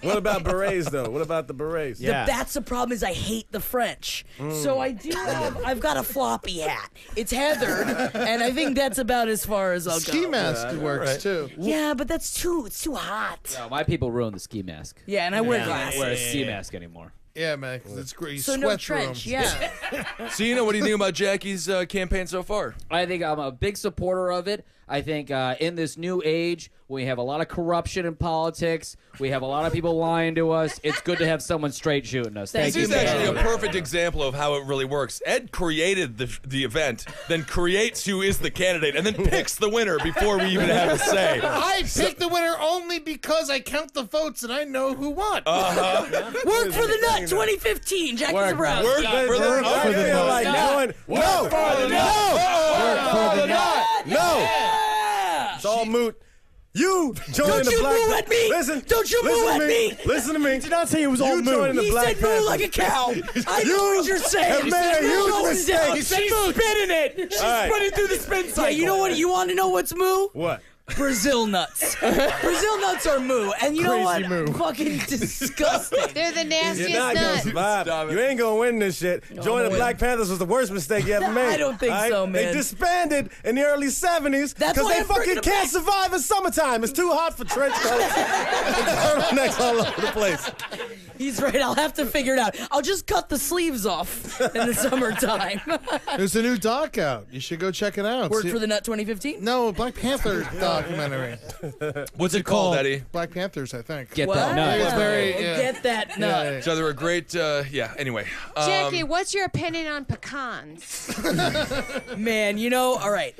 What about berets, though? What about the berets? That's the problem is I hate the French. So I've got a floppy hat. It's heathered, and I think that's about as far as I'll go. Ski mask works too. Yeah, but it's too hot. No, my people ruin the ski mask. Yeah, and I wear I glasses. don't wear a ski mask anymore. Yeah, man, 'cause it's great. You So sweat no through trench, 'em. yeah. So, what do you think about Jackie's campaign so far? I think I'm a big supporter of it. I think in this new age, we have a lot of corruption in politics. We have a lot of people lying to us. It's good to have someone straight shooting us. Thank This you. is actually a perfect example of how it really works. Ed created the event, then creates who is the candidate, and then picks the winner before we even have a say. I picked the winner only because I count the votes and I know who won. Work for the Nut 2015, Jackie Zebrowski. Work for the I feel like going, no, no. It's all moot. You joining the Black moo at me! Listen, Don't you moo at me! Listen to me. Did not say it was all You moo. joining the He Black said moo Panthers. like a cow. I know what you're saying. have made a huge mistake. She's spinning it. She's All right. spinning through the spin cycle. Yeah, you know what? You want to know what's moo? What? Brazil nuts. Brazil nuts are moo, and you know what? Crazy moo. Fucking disgusting. They're the You're nastiest not gonna nuts. survive. You ain't gonna win this shit. Joining the Black Panthers was the worst mistake you ever made. I don't think so, man. They disbanded in the early 70s That's because why they I'm fucking bringing can't them survive in summertime. It's too hot for trench coats and turtlenecks all over the place. He's right. I'll have to figure it out. I'll just cut the sleeves off in the summertime. There's a new doc out. You should go check it out. Work See- for the Nut 2015? No, Black Panther documentary. What's it called, Eddie? Black Panthers, I think. Get What? that nut. It's very, yeah. Get that nut. Yeah. So they were great. Anyway. Jackie, what's your opinion on pecans? Man, all right.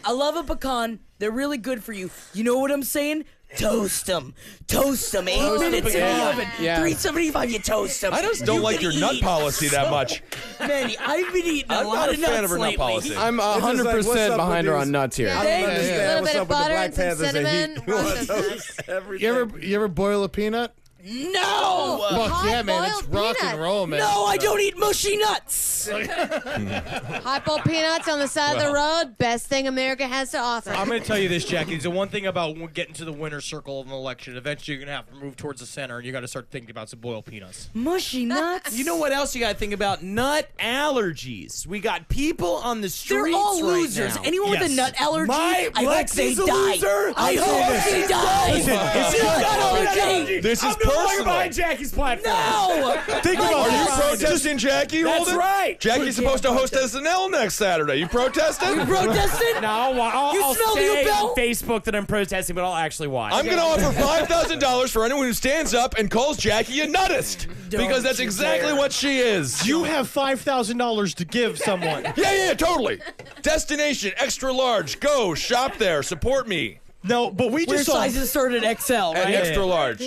I love a pecan. They're really good for you. You know what I'm saying? Toast them. Toast them. 8 minutes in the oven. Yeah. 375, you toast them. I just don't like your nut policy that much. Man, I've been eating a I'm lot not a of fan nuts of her nut lately. policy. I'm It's just like, 100% what's up behind with her these- on nuts here. Yeah. Thank A you. little bit What's of up with the butter Black and some Panthers and cinnamon. heat? You want Roast those toast nuts. every You day. ever boil a peanut? No! Fuck yeah, man. It's Hard-boiled rock peanut. and roll, man. No, I don't eat mushy nuts. Hot boiled peanuts on the side of the road. Best thing America has to offer. I'm going to tell you this, Jackie. There's one thing about getting to the winner's circle of an election. Eventually, you're going to have to move towards the center, and you got to start thinking about some boiled peanuts. Mushy nuts? You know what else you got to think about? Nut allergies. We got people on the streets They're all right losers. now. Anyone with a nut allergy, My I hope they Lexi's a die. loser. I hope they die. It's Nut allergy. This is I'm no longer personal. behind Jackie's platform. No! Think My about Are you nuts. protesting Jackie, That's Holden? right. Jackie's supposed to host SNL next Saturday. You protesting? You protesting? No, I'll You smell the say bell? on Facebook that I'm protesting, but I'll actually watch. I'm going to offer $5,000 for anyone who stands up and calls Jackie a nuttist. Because that's you exactly dare. what she is. You have $5,000 to give someone. Yeah, totally. Destination, extra large. Go, shop there. Support me. No, but we Your just saw. sizes start at XL, And right? extra large.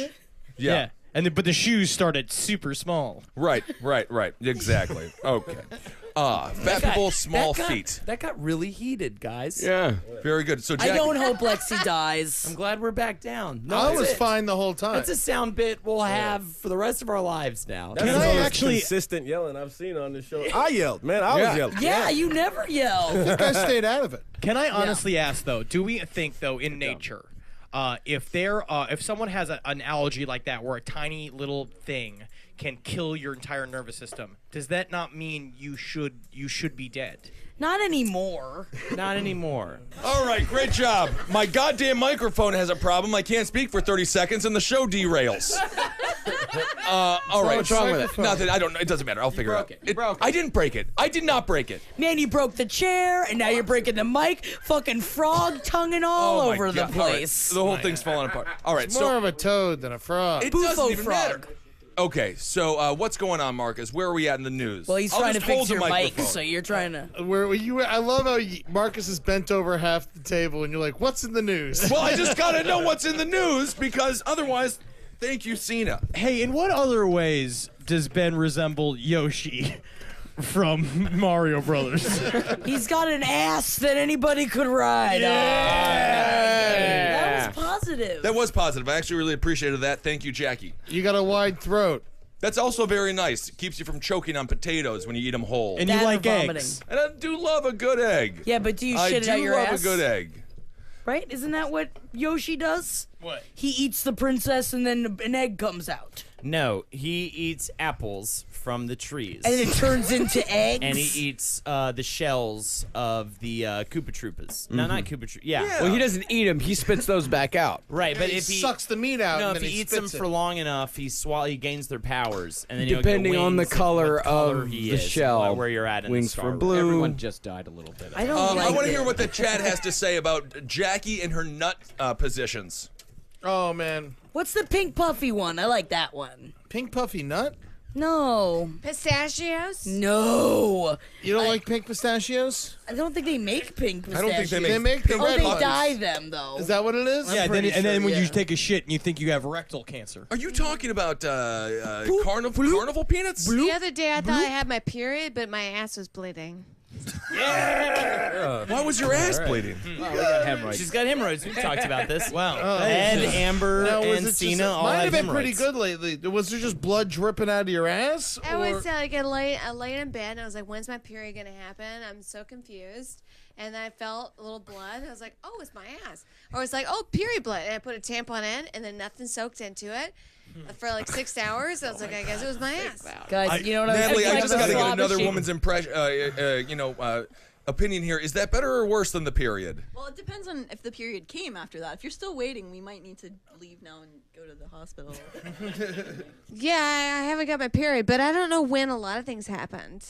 Yeah. But the shoes started super small. Right. Exactly. Okay. Fat people, small feet. That got really heated, guys. Yeah. Very good. So I Jackie, don't hope Lexi dies. I'm glad we're back down. No, I that's was it. fine the whole time. That's a sound bit we'll have for the rest of our lives now. That's Can the I most actually- consistent yelling I've seen on the show. I yelled, man. I was yelling. Yeah, you never yell. I stayed out of it. Can I honestly ask though? Do we think though in nature, if someone has an allergy like that, where a tiny little thing can kill your entire nervous system, does that not mean you should be dead? Not anymore. Not anymore. All right, great job. My goddamn microphone has a problem. I can't speak for 30 seconds and the show derails. All right. What's wrong with it? Nothing. I don't know. It doesn't matter. I'll figure it out. You broke it. I didn't break it. I did not break it. Man, you broke the chair, and now you're breaking the mic. Fucking frog tonguing all Oh my over the God. All right. place. The whole thing's falling apart. All right. It's more of a toad than a frog. It Bufo doesn't even frog. matter. Okay, so what's going on, Marcus? Where are we at in the news? Well, he's I'll trying to just hold fix the your mic, microphone. so you're trying to. I love how Marcus is bent over half the table, and you're like, "What's in the news?" Well, I just gotta know what's in the news because otherwise, thank you, Cena. Hey, in what other ways does Ben resemble Yoshi from Mario Brothers? He's got an ass that anybody could ride. That was positive. That was positive. I actually really appreciated that. Thank you, Jackie. You got a wide throat. That's also very nice. It keeps you from choking on potatoes when you eat them whole. And you That like or vomiting. eggs. And I do love a good egg. Yeah, but do you shit I out do your love ass? a good egg. Right? Isn't that what Yoshi does? What? He eats the princess and then an egg comes out. No, he eats apples from the trees. And it turns into eggs? And he eats the shells of the Koopa Troopas. No, not Koopa Troopas. Yeah. Well, he doesn't eat them. He spits those back out. Right, but he if he sucks the meat out, no, and if then he eats spits them it. for long enough, he gains their powers, and then Depending on the color of he the is, shell. where you're at in Wings the Star for Wars. blue. Everyone just died a little bit. I don't like I want to it. hear what the chat has to say about Jackie and her nut positions. Oh man, What's the pink puffy one? I like that one. pink puffy nut. No. Pistachios? No. You don't like pink pistachios? I don't think they make pink I don't think pistachios. they make the Oh, red they ones. dye them, though. Is that what it is? Yeah, pretty and then sure, when you yeah. take a shit and you think you have rectal cancer. Are you talking about carnival peanuts? The other day I thought I had my period, but my ass was bleeding. Why was your ass bleeding? Oh, we got hemorrhoids. She's got hemorrhoids. We've talked about this. Wow. Ed, Amber, Now, was and it just Cena all might have have been pretty hemorrhoids. good lately. Was there just blood dripping out of your ass? I or- was like, I laid in bed and I was like, when's my period gonna happen? I'm so confused. And then I felt a little blood. I was like, oh, it's my ass. Or I was like, oh, period blood. And I put a tampon in, and then nothing soaked into it for like 6 hours. I was like, I guess it was my ass. Guys, you know what Natalie, I'm I just got to get slot another machine. woman's opinion here. Is that better or worse than the period? Well, it depends on if the period came after that. If you're still waiting, we might need to leave now and go to the hospital. Yeah, I haven't got my period, but I don't know when a lot of things happened.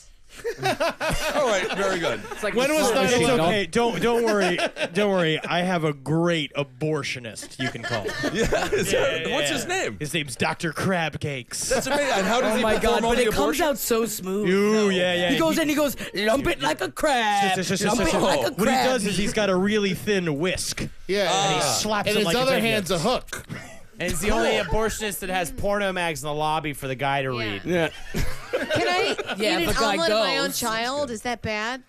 All right, very good. It's like When the was slot that? It's machine, no? okay. Don't worry. Don't worry. I have a great abortionist you can call. What's his name? His name's Dr. Crab Cakes. That's amazing. And how does Oh he my perform God, all but the it comes abortion? out so smooth. Ooh, yeah. He goes in, he goes, lump it like a crab. Lump it like a crab. What he does is he's got a really thin whisk. Yeah, And he slaps and it his like other it's hand's a hook. And it's the only abortionist that has porno mags in the lobby for the guy to read. Yeah. Can I Yeah, eat if an a guy omelet of my own goes. child? Is that bad?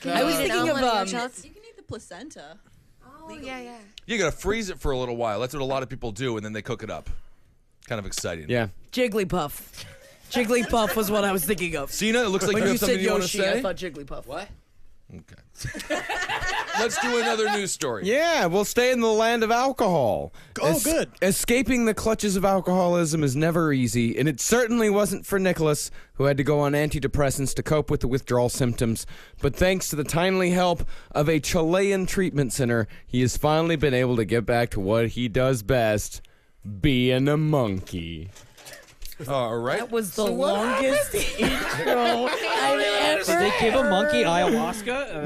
I was Eat an thinking of omelet your own child? You can eat the placenta. Oh, yeah. You got to freeze it for a little while. That's what a lot of people do, and then they cook it up. Kind of exciting. Yeah. Jigglypuff. Jigglypuff was what I was thinking of. Cena, it looks like When you you have something said you want to Yoshi, I say. thought Jigglypuff. What? Okay. Let's do another news story. Yeah, we'll stay in the land of alcohol. Oh, good. Escaping the clutches of alcoholism is never easy, and it certainly wasn't for Nicholas, who had to go on antidepressants to cope with the withdrawal symptoms. But thanks to the timely help of a Chilean treatment center, he has finally been able to get back to what he does best, being a monkey. All right. That was the longest intro I've ever Did they give a monkey ayahuasca?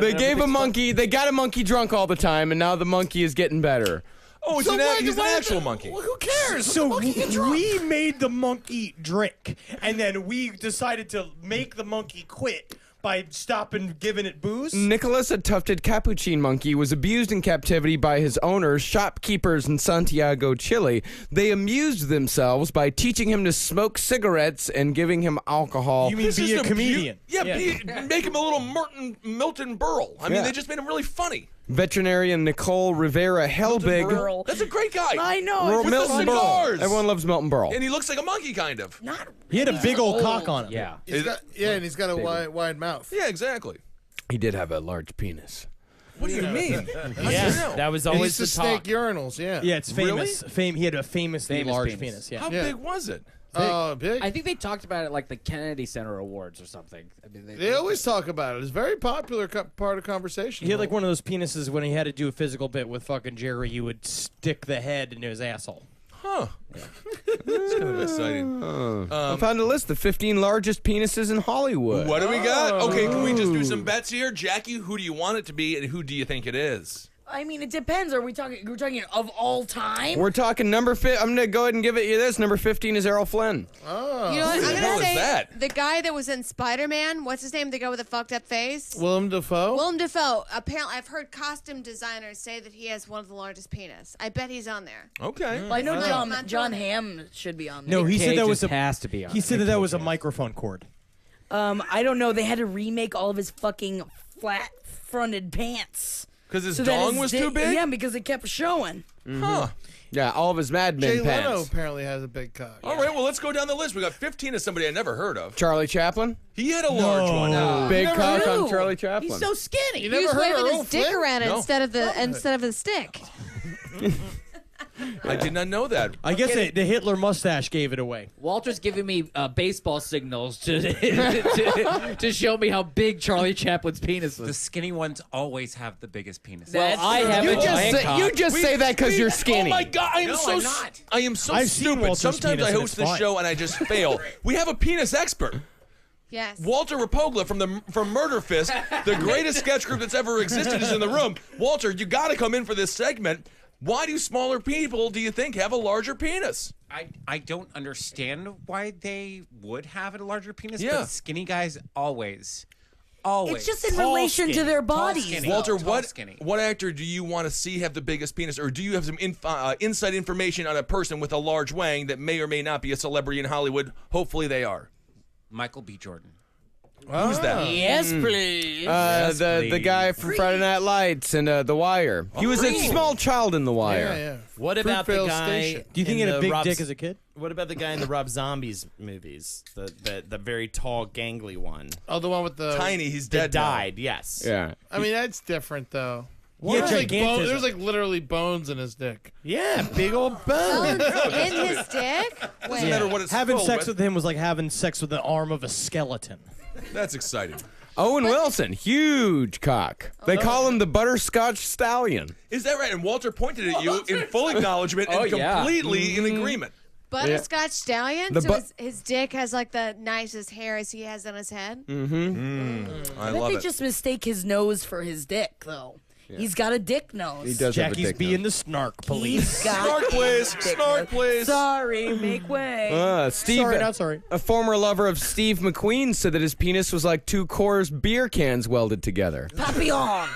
They got a monkey drunk all the time, and now the monkey is getting better. Oh, he's an actual monkey. Well, who cares? So we made the monkey drink, and then we decided to make the monkey quit by stopping giving it booze. Nicholas, a tufted capuchin monkey, was abused in captivity by his owners, shopkeepers in Santiago, Chile. They amused themselves by teaching him to smoke cigarettes and giving him alcohol. You mean be a comedian? Make him a little Milton Berle. I mean, Yeah. they just made him really funny. Veterinarian Nicole Rivera Helbig. That's a great guy. I know. Milton the Berle. cigars. Everyone loves Milton Berle. And he looks like a monkey, kind of. He had a big old cock on him. Yeah. And he's got a wide mouth. Yeah, exactly. He did have a large penis. What do you mean? Yeah, that was And he always used the to talk. snake urinals, yeah. Yeah, it's famous. He had a famously Famous large penis. penis. Yeah. How big was it? Oh, big. I think they talked about it like the Kennedy Center Awards or something. I mean, They always talk about it. It's a very popular part of conversation. He had like one of those penises when he had to do a physical bit with fucking Jerry. You would stick the head into his asshole. Huh. It's kind of exciting. I found a list of 15 largest penises in Hollywood. What do we got? Okay, can we just do some bets here? Jackie, who do you want it to be, and who do you think it is? I mean, it depends. We're talking of all time? We're talking number 5. I'm gonna go ahead and give it you this. Number 15 is Errol Flynn. Oh. You know what? I'm Who the hell gonna is say that? the guy that was in Spider-Man. What's his name? The guy with the fucked up face. Willem Dafoe. Willem Dafoe. Apparently, I've heard costume designers say that he has one of the largest penis. I bet he's on there. Okay. Well, I know John Hamm should be on there. No, he said that was has to be on. He said that was a microphone cord. I don't know. They had to remake all of his fucking flat-fronted pants. Because his So that dong his was dick- too big? Yeah, because it kept showing. Huh. Yeah, all of his Mad Men Jay Leno pants. apparently has a big cock. All right, well, let's go down the list. We got 15 of somebody I never heard of. Charlie Chaplin. He had a large one. Big Never cock on knew. Charlie Chaplin. He's so skinny. You He was never heard of waving Earl his dick Flynn? around No. instead of the stick. I did not know that. I guess the Hitler mustache gave it away. Walter's giving me baseball signals to show me how big Charlie Chaplin's penis The was. skinny ones always have the biggest penis. Well, I have You a just giant say, cock. you just say that because you're skinny. Oh my God, I am No, I'm not. I am so I've seen stupid. Walter's Sometimes penis I and host it's this fine. show and I just fail. We have a penis expert. Yes. Walter Rapogla from Murder Fist, the greatest sketch group that's ever existed, is in the room. Walter, you got to come in for this segment. Why do smaller people, do you think, have a larger penis? I don't understand why they would have a larger penis, Yeah. but skinny guys always. It's just in Tall, relation to skinny. their Tall, bodies. skinny. Walter, Tall, skinny. what actor do you want to see have the biggest penis, or do you have some inside information on a person with a large wang that may or may not be a celebrity in Hollywood? Hopefully they are. Michael B. Jordan. Who's that? Yes, please. The guy from Friday Night Lights and The Wire. He was a small child in The Wire. Yeah, yeah. What about the Fruitvale guy? Station. Do you think he in had a the big Rob dick as a kid? What about the guy in the Rob Zombies movies? The very tall, gangly one. Oh, the one with the Tiny, he's That dead now. died. Yes. Yeah. I mean, that's different though. Yeah, There's like, gigantism. there's like literally bones in his dick. Yeah. Big old Bones bone. in his dick? Doesn't matter what it's Having filled sex with. with him was like having sex with the arm of a skeleton. That's exciting. Owen Wilson, huge cock. They call him the butterscotch stallion. Is that right? And Walter pointed at you in full acknowledgement and yeah. completely in agreement. Butterscotch stallion? The So bu- his dick has like the nicest hair as he has on his head? I I bet love they it. just mistake his nose for his dick, though. He's got a dick nose. He does have a Jackie's dick being nose. the snark police. He's got Snark, a please. dick Snark, nose. please. Sorry, make way. Steve, Sorry, not sorry. a former lover of Steve McQueen, said that his penis was like 2 Coors beer cans welded together. Papillon.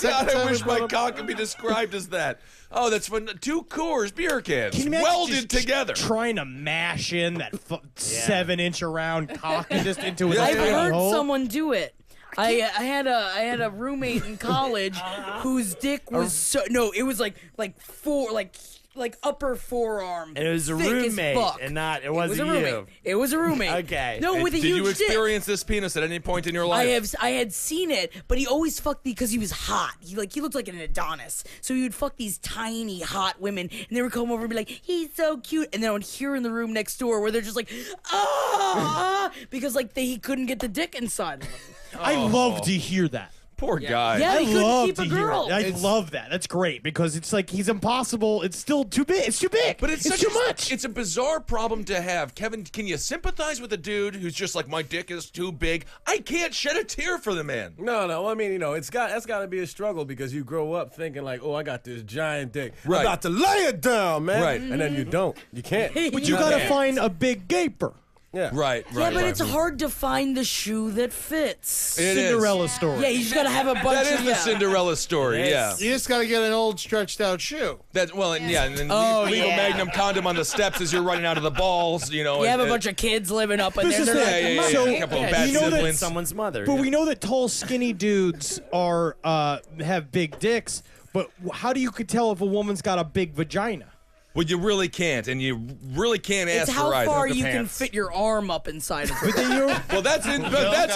God, I wish my cock could be described as that. Oh, that's fun. 2 Coors beer cans Can you imagine welded just together. trying to mash in that 7-inch around cock just into his I've tiny heard hole? someone do it. I had a roommate in college whose dick was it was like upper forearm. And it was a thick as roommate, fuck. and not. It It was wasn't a roommate. you. It was a roommate. Okay. No, with a Did huge you dick. experience this penis at any point in your life? I had seen it, but he always fucked me because he was hot. He looked like an Adonis. So he would fuck these tiny hot women, and they would come over and be like, "He's so cute," and then I would hear in the room next door where they're just like, "Ah," because he couldn't get the dick inside of him. I love to hear that. Poor guy. Yeah, I he couldn't love keep to a hear girl. it. I love that. That's great because it's like he's impossible. It's still too big. It's too big. But it's too much. It's a bizarre problem to have. Kevin, can you sympathize with a dude who's just like, my dick is too big? I can't shed a tear for the man. No. I mean, that's got to be a struggle because you grow up thinking like, oh, I got this giant dick. Right. I'm about to lay it down, man. Right. And then you don't. You can't. But you gotta find a big gaper. Yeah. Right. Yeah, but it's hard to find the shoe that fits. It is. Cinderella story. Yeah, you just gotta have a bunch That is of the Cinderella story, yeah. You just gotta get an old stretched out shoe. And then Oh, leave a yeah. Magnum condom on the steps as you're running out of the balls, You have a and- bunch of kids living up in This there. is They're the- like, yeah, So- a couple of bad you know that siblings. Someone's mother. But yeah. we know that tall, skinny dudes are have big dicks. But how do you could tell if a woman's got a big vagina? Well, you really can't, and you really can't ask it's for how either. far you can fit your arm up inside of it. Well, that's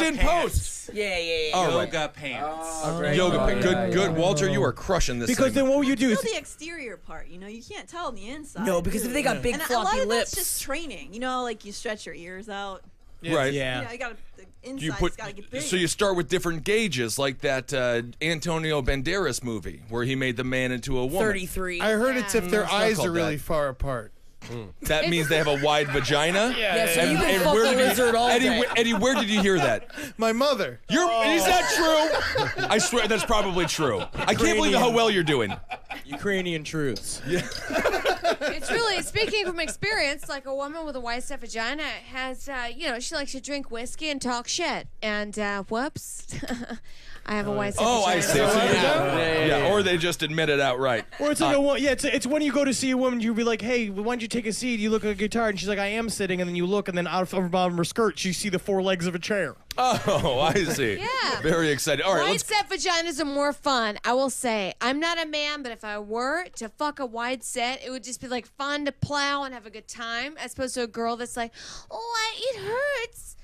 in post. Yeah. All right. Yoga pants. Yoga pants. Good. Walter, you are crushing this Because segment. then what you do is Still the exterior part, you can't tell on the inside. No, because if they got big and a floppy lot of lips. that's just training. Like you stretch your ears out. Right. yeah. You gotta the You inside's gotta get big. so you start with different gauges, like that Antonio Banderas movie where he made the man into a woman. 33. I heard it's if their not eyes called are really that. far apart. That means they have a wide vagina. Yeah, so you can fuck a lizard all day. Eddie, where did you hear that? My mother. Is that true? I swear that's probably true. I can't believe how well you're doing. Ukrainian truths. Yeah. It's really, speaking from experience, like a woman with a wide set vagina has, she likes to drink whiskey and talk shit. And, whoops. I have a wide set vagina. Oh, I see. Yeah, or they just admit it outright. Or it's like it's when you go to see a woman, you be like, hey, why don't you take a seat? You look like you're tired. And she's like, I am sitting. And then you look, and then out of her bottom of her skirt, you see the 4 legs of a chair. Oh, I see. Yeah. Very excited. All right, Wide set vaginas are more fun. I will say, I'm not a man, but if I were to fuck a wide set, it would just be like fun to plow and have a good time, as opposed to a girl that's like, it hurts.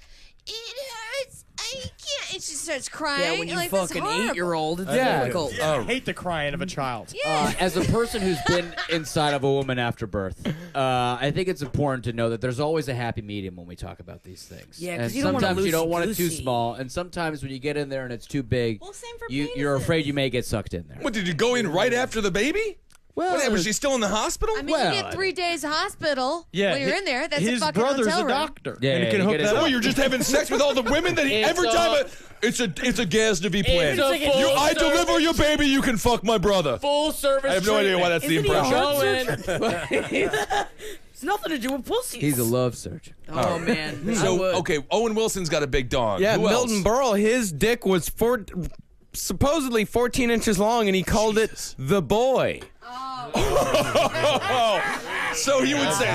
It hurts. I can't. And she starts crying. Yeah, when you like, fuck an 8-year-old, it's difficult. I hate the crying of a child. As a person who's been inside of a woman after birth, I think it's important to know that there's always a happy medium when we talk about these things. Yeah, and because you don't want to sometimes you don't want it too loosey-goosey. small, and sometimes when you get in there and it's too big, same for you're afraid you may get sucked in there. What, did you go in right after the baby? Well, was she still in the hospital? I mean, you get 3 days hospital when you're in there. That's his a fucking brother's hotel a room. doctor. Yeah, and yeah, can you hook get his- that Oh, up. you're just having sex with all the women that every time it's a Gatsby plan. I deliver your baby, you can fuck my brother. Full service. I have no idea why that's the impression. It's nothing to do with pussies. He's a love surgeon. Oh, man. So Owen Wilson's got a big dong. Yeah, Who Milton else? Berle, his dick was supposedly 14 inches long, and he called it the boy. So he would say,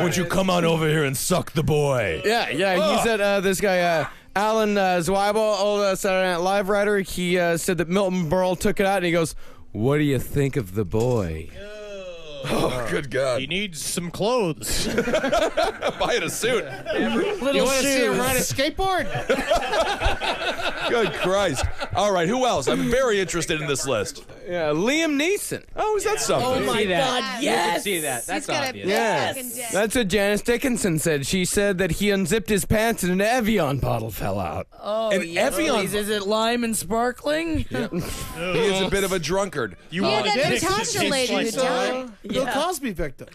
"Won't you come on over here and suck the boy?" Yeah. He said this guy, Alan Zweibel, old Saturday Night Live writer, he said that Milton Berle took it out, and he goes, "What do you think of the boy?" Oh, good God. He needs some clothes. Buy it a suit. You want to see him ride a skateboard? Good Christ. All right, who else? I'm very interested in this list. Yeah, Liam Neeson. Oh, is that something? Oh, my God, You can yes. see that. That's He's got a obvious. big Yeah, fucking dick. that's what Janice Dickinson said. She said that he unzipped his pants and an Evian bottle fell out. Oh, An yes, Evian- please. Is it lime and sparkling? He is a bit of a drunkard. You Yeah, want that dicks Natasha taste lady like who died. Bill Cosby picked up.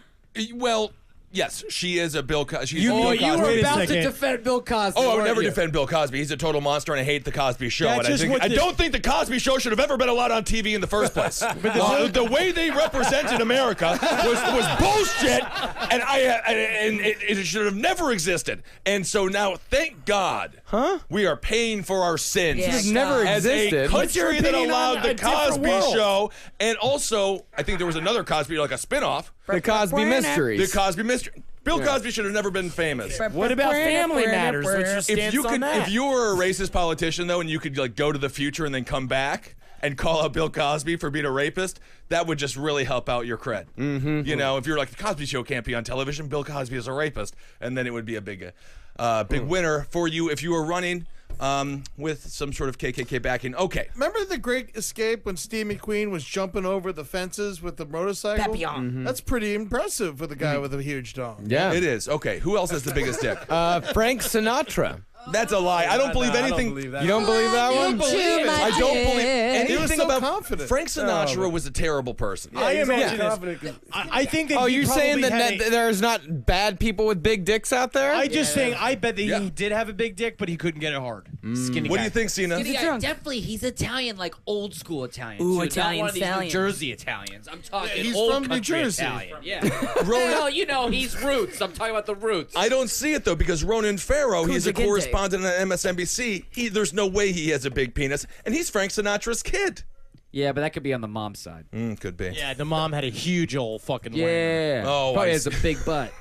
Well, yes, she is a Bill Cosby. You were Wait a about to second. defend Bill Cosby. Oh, I would weren't never you? defend Bill Cosby. He's a total monster, and I hate the Cosby Show. That's And just what I the- don't think the Cosby Show should have ever been allowed on TV in the first place. The way they represented America was bullshit, and it should have never existed. And so now, thank God, we are paying for our sins. Yeah, It just never As a existed. What's your country that opinion on allowed the a different Cosby world? Show, and also I think there was another Cosby, like a spinoff, The Cosby the Mysteries. Cosby Mystery. Bill Cosby should have never been famous. What about Family Matters? What's your stance on that? If you were a racist politician though, and you could like go to the future and then come back and call out Bill Cosby for being a rapist, that would just really help out your cred. Mm-hmm. You know, if you're like the Cosby Show can't be on television, Bill Cosby is a rapist, and then it would be a big winner for you if you were running with some sort of KKK backing. Okay. Remember The Great Escape when Steve McQueen was jumping over the fences with the motorcycle? Papillon. That's pretty impressive for the guy with a huge dong. Yeah. It is. Okay. Who else has the biggest dick? Frank Sinatra. That's a lie. I don't believe anything. You don't believe that one? I don't believe anything He was so about confident. Frank Sinatra was a terrible person. I imagine this. confident. I think that Oh, he you're saying probably that, had that there's not bad people with big dicks out there? I just saying, I bet that he did have a big dick, but he couldn't get it hard. Skinny What guy. do you think, Cena? He's drunk. Definitely, he's Italian, like old school Italian. Ooh, too. Italian Not one of these stallion. New Jersey Italians. I'm talking he's old from New country Jersey. Italian. Yeah. Well, you know, he's roots. I'm talking about the roots. I don't see it though because Ronan Farrow, he's a Kunta Kinte. correspondent on MSNBC. There's no way he has a big penis, and he's Frank Sinatra's kid. Yeah, but that could be on the mom's side. Could be. Yeah, the mom had a huge old fucking Yeah. Oh, probably I has a see. big butt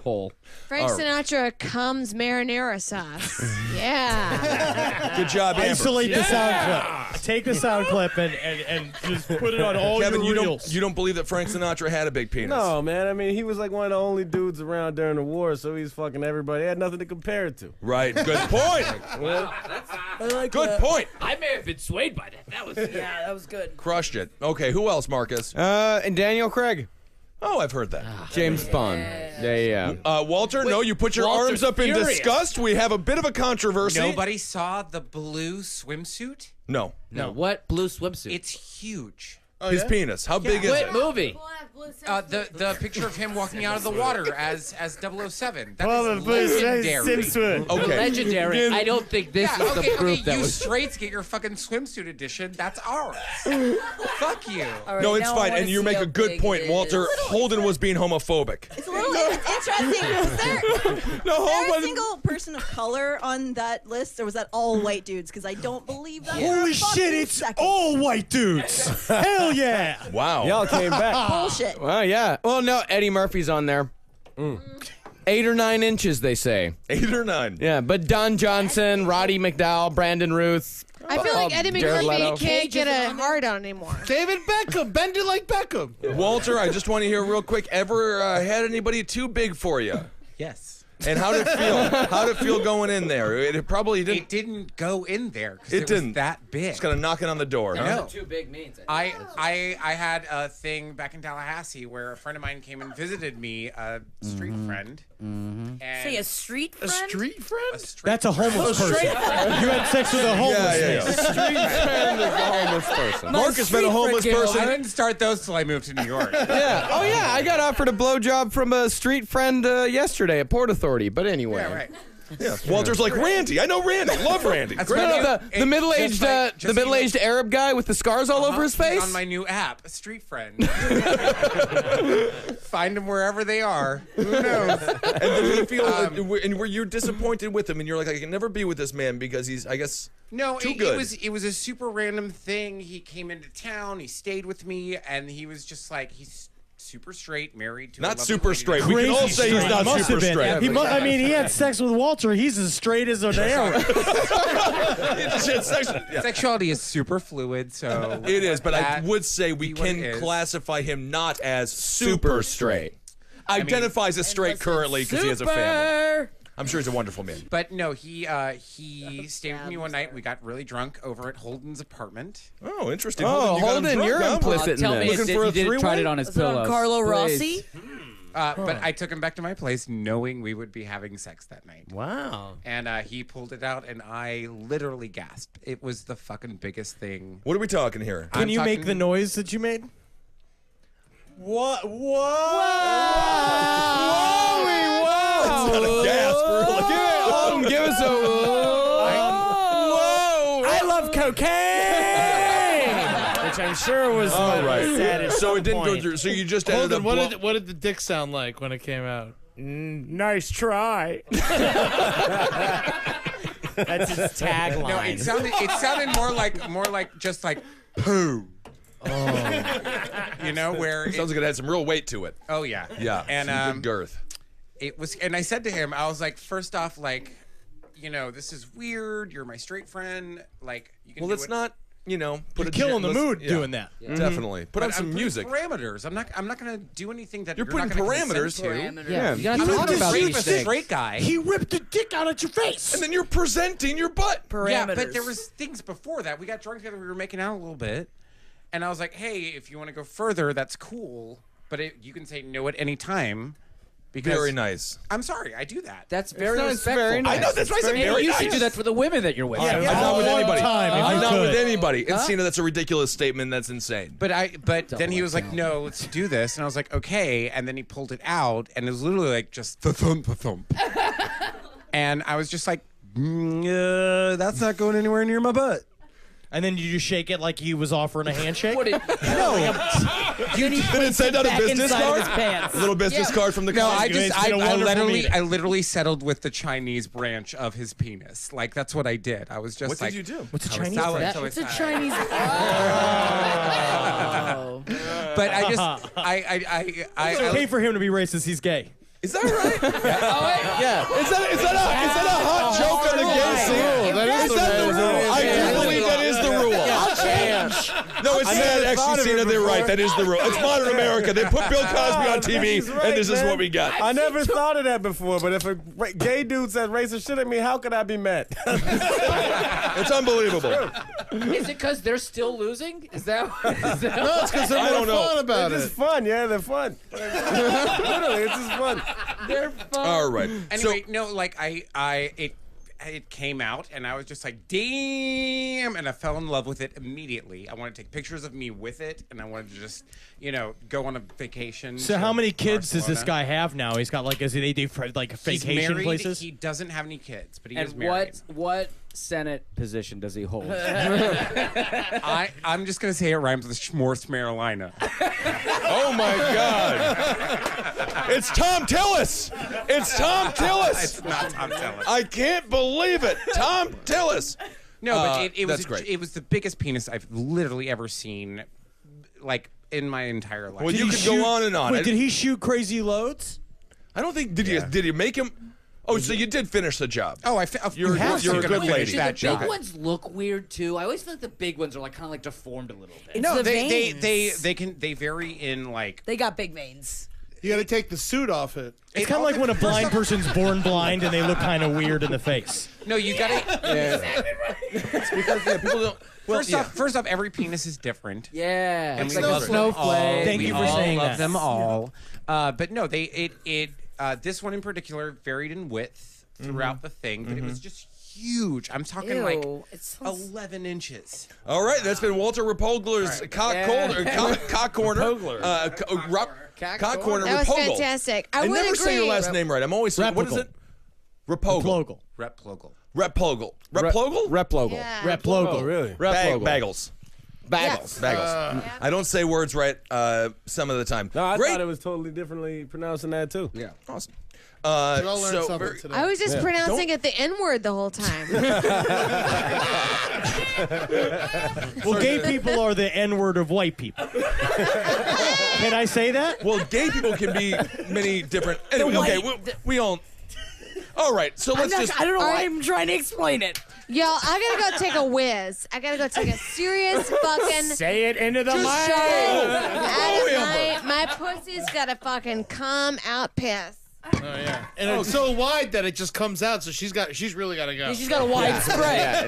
hole. Frank All right. Sinatra comes marinara sauce. Yeah. Good job, Amber. Isolate the sound clip. Take the sound clip and just put it on all Kevin, your you reels. don't believe that Frank Sinatra had a big penis? No, man. I mean, he was like one of the only dudes around during the war, so he's fucking everybody. He had nothing to compare it to. Right. Good point. I like Good that. point. I may have been swayed by that. That was Yeah, that was good. Crushed it. Okay, who else, Marcus? And Daniel Craig. Oh, I've heard that. James Bond. Yeah. Walter, no, you put your Walter's arms up in furious. disgust. We have a bit of a controversy. Nobody saw the blue swimsuit? No. No, what blue swimsuit? It's huge. His penis. How big is it? What movie? The picture of him walking out of the water as 007. That Well, is but it's legendary. swimsuit. Okay. Legendary. I don't think this is the proof that you was. straights get your fucking swimsuit edition. That's ours. Fuck you. All right, No, it's now I fine. wanna And you see make how a good big point, it Walter. is. Holden was being homophobic. It's a little interesting. Is there a single person of color on that list, or was that all white dudes? Because I don't believe that. Holy shit, it's all white dudes. Hell yeah. Wow. Y'all came back. Bullshit. Well, yeah. Well, no, Eddie Murphy's on there. 8 or 9 inches, they say. 8 or 9. Yeah, but Don Johnson, Roddy McDowell, Brandon Ruth. I feel like Eddie Jared Leto. McNeely can't get a hard on anymore. David Beckham. Bend it like Beckham. Walter, I just want to hear real quick. Ever had anybody too big for you? Yes. And how did it feel? How did it feel going in there? It probably didn't. It didn't go in there because It it didn't. was that big. Just kind of knocking on the door. I Huh? know. Too big means. I had a thing back in Tallahassee where a friend of mine came and visited me, a street friend. And Say a street friend? Street friend? a street That's a homeless person. You had sex with a homeless Yeah. man. Street friend is a homeless person. Mark has been a homeless I person. didn't start those till I moved to New York. Yeah. Oh, yeah. I got offered a blowjob from a street friend yesterday at Port Authority. But anyway. Yeah, right. Yeah. Walter's like Randy. I know Randy. Love Randy. That's Great. my No, new- the middle-aged, just like- the middle-aged Arab guy with the scars all over his He's face. on my new app, Street Friend. Find them wherever they are. Who knows? And did he feel? And were you disappointed with him? And you're like, I can never be with this man because he's, I guess, No, too it good. was a super random thing. He came into town, he stayed with me, and he was just like he's super straight, married to a Not lovely super lady. straight. We can all say he's not Must super have been. straight. He I mean, he had sex with Walter. He's as straight as an arrow. Sexuality is super fluid, so It is, but I that would say we be what it can is. classify him not as super straight. Identifies as straight currently because he has a family. I'm sure he's a wonderful man. But no, he stayed with me one night. We got really drunk over at Holden's apartment. Oh, interesting. Oh, you got him Holden, drunk, you're huh? implicit in Tell me this. Looking if for a you didn't three-way? tried it on his Was it on pillows. Carlo Please. Rossi? But I took him back to my place knowing we would be having sex that night. Wow. And he pulled it out, and I literally gasped. It was the fucking biggest thing. What are we talking here? Can I'm you make talking- the noise that you made? What? Whoa! It's not a gasp. We're like, Give us a Whoa! I love cocaine, which I'm sure was all right. said. So it didn't go through. So you just ended Holden, up. what did the dick sound like when it came out? Nice try. That's his tagline. No, it sounded more like just like poo. Oh. You know where it, Sounds like it had some real weight to it. Oh yeah. Yeah. And some good girth. it was, and I said to him, I was like, first off, like, you know, this is weird. You're my straight friend. Like, you can. Well, do it's it. not. You know, put You're killing the let's- mood yeah. doing that. Yeah. Definitely. Put But on some I'm putting music. Parameters. I'm not gonna do anything that You're not putting gonna parameters. consent to. Yeah, you gotta I'm talk not about a these things. straight guy. He ripped the dick out at your face. And then you're presenting your butt. Yeah, but there was things before that. We got drunk together. We were making out a little bit, and I was like, "Hey, if you want to go further, that's cool, but you can say no at any time." Because Very nice. I'm sorry, I do that. That's very not- respectful. very nice. I know, that's why I said And very you nice. should do that for the women that you're with. I'm not with one anybody. time, if I'm you not with could. anybody. And Huh? Cena, that's a ridiculous statement. That's insane. But then he was like, "No, let's do this," and I was like, "Okay," and then he pulled it out, and it was literally like just the thump, and I was just like, "That's not going anywhere near my butt." And then you just shake it like he was offering a handshake? What did, Did it send out a back business inside of card? his pants. A little business card from the No, company? It's been a wonderful meeting. I literally settled with the Chinese branch of his penis. Like that's what I did. I was just What like, did you do? What's a I was Chinese solid, branch? so It's a it's- Chinese. Oh. But I just, I It's okay for him to be racist. He's gay. Is that right? Yeah. Is that a hot joke on the gay scene? That Is that the rule? I do believe that is the rule. I'll change. No, it's not actually, Cena. They're right. That is the rule. It's modern America. They put Bill Cosby on TV, and this is what we got. I never thought of that before, but if a gay dude said racist shit at me, how could I be mad? It's unbelievable. is it because they're still losing? Is that? No, it's because they're I don't more know. fun about It's it. just fun, yeah, they're fun. Literally, it's just fun. They're fun. All right. Anyway, no, like it came out, and I was just like, damn, and I fell in love with it immediately. I wanted to take pictures of me with it, and I wanted to just, go on a vacation. So how many kids does this guy have now? He's got like, they do like He's vacation married. places? He doesn't have any kids, but he And is married. what Senate position does he hold? I'm just going to say it rhymes with Schmorst, Carolina. Oh my God! It's Tom Tillis. It's Tom Tillis. It's not Tom Tillis. I can't believe it, Tom Tillis. No, but it was that's great. It was the biggest penis I've literally ever seen, like in my entire life. Well, you could go on and on. Wait, did he shoot crazy loads? I don't think. Did you make him? Oh, so you did finish the job. Oh, you're a good lady. The big ones look weird too. I always feel like the big ones are like kind of like deformed a little bit. No, the they veins. they vary in like. They got big veins. You got to take the suit off it. It's kind of like when a blind person's born blind and they look kind of weird in the face. No, you gotta. It's because people don't. Well, First off, every penis is different. Yeah, and it's we like love a them all. snowflake. Thank We you for all saying love that. them all. But no, this one in particular varied in width throughout the thing, but it was just huge. I'm talking Ew, like it sounds- 11 inches. All right, that's been Walter Rapogler's cock corner. Cock corner. That was Rapogel. fantastic. I would never say your agree. last name right. I'm always saying, what is it? Rapogel. Replogal. Repogel. Repogel? Replogel. Yeah. Replogal. Oh, really? Replogel. Bagels. Bagels. Bagels. I don't say words right some of the time. No, I Great. thought it was totally differently pronounced than that, too. Yeah. Awesome. We all learned something today. I was just pronouncing it the N-word the whole time. Well, gay people are the N-word of white people. Can I say that? Well, gay people can be many different. Anyway, okay, we all. All right, so let's just. I don't know why I'm trying to explain it. Y'all, I gotta go take a whiz. I gotta go take a serious fucking Say it into the mic. My pussy's gotta fucking come out piss. Oh yeah, and it's so wide that it just comes out. So she's really got to go. She's got a wide spray.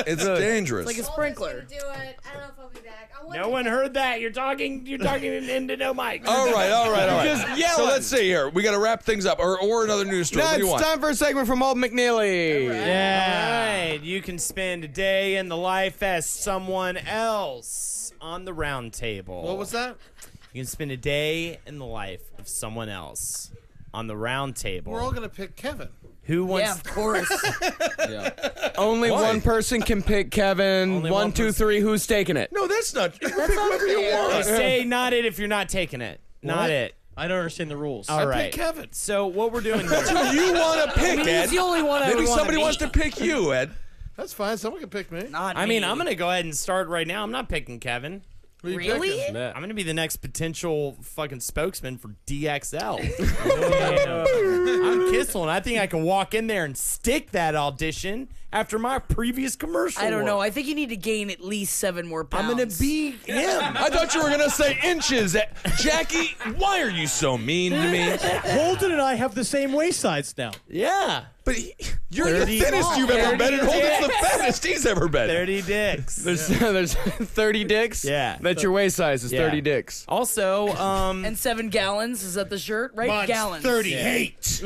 It's dangerous. Like a sprinkler. Do it. I don't know if I'll be back. No one heard that. You're talking into no mic. All right. Just yelling. So let's see here. We got to wrap things up, or another news story. Now What do you it's want? time for a segment from Holden McNeely. Yeah. All right. You can spend a day in the life as someone else on the round table. What was that? You can spend a day in the life of someone else on the round table. We're all gonna pick Kevin. Who wants? Yeah, of course. Only Why? one person can pick Kevin. Only One, one two, person. three. Who's taking it? No, that's not. You can pick whoever you They want. say not it if you're not taking it. Not it. I don't understand the rules. All I right. pick Kevin. So what we're doing That's here. who you want to pick, Ed. He's the only one I Maybe would wanna somebody wants to meet. pick you, Ed. That's fine. Someone can pick me. Not I mean, me. I'm gonna go ahead and start right now. I'm not picking Kevin. Who you Really? picking? I'm gonna be the next potential fucking spokesman for DXL. I'm Kissel, and I think I can walk in there and stick that audition after my previous commercial. I don't know. work. I think you need to gain at least 7 more pounds. I'm gonna be him. I thought you were gonna say inches. Jackie, why are you so mean to me? Holden and I have the same waist size now. Yeah. But you're the 30 thinnest you've ever been, and 30 Holden's the dicks. fattest he's ever been. 30 dicks. There's 30 dicks. Yeah. That's your waist size is Yeah. 30 dicks. Also, And 7 gallons. Is that the shirt? Right? Gallons. 38.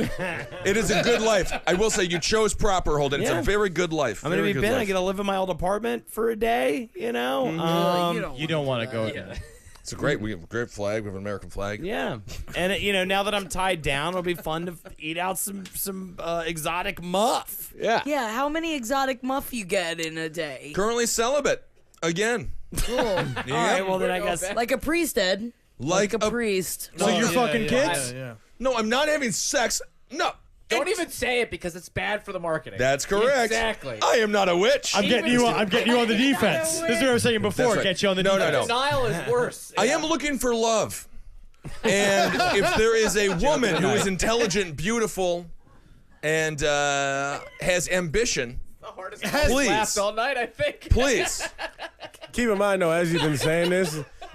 It is a good life. I will say you chose proper, Holden. It's Yeah. a very good life. I'm gonna Very be good Ben. I life. get to live in my old apartment for a day. You know. You don't want to go again. It's a great. We have a great flag. We have an American flag. Yeah, and now that I'm tied down, it'll be fun to eat out some exotic muff. Yeah. Yeah, how many exotic muff you get in a day? Currently celibate again. Cool. All right, well then I guess. Like a priest, Ed. Like a priest. So you're fucking kids? Yeah. No, I'm not having sex. No. Don't even say it because it's bad for the marketing. That's correct. Exactly. I am not a witch. I'm getting you on the defense. This is what I was saying before. That's right. Get you on the No, defense. Denial is worse. I am looking for love. And if there is a woman who is intelligent, beautiful, and has ambition, please, Laughed all night, I think. please. Keep in mind, though, as you've been saying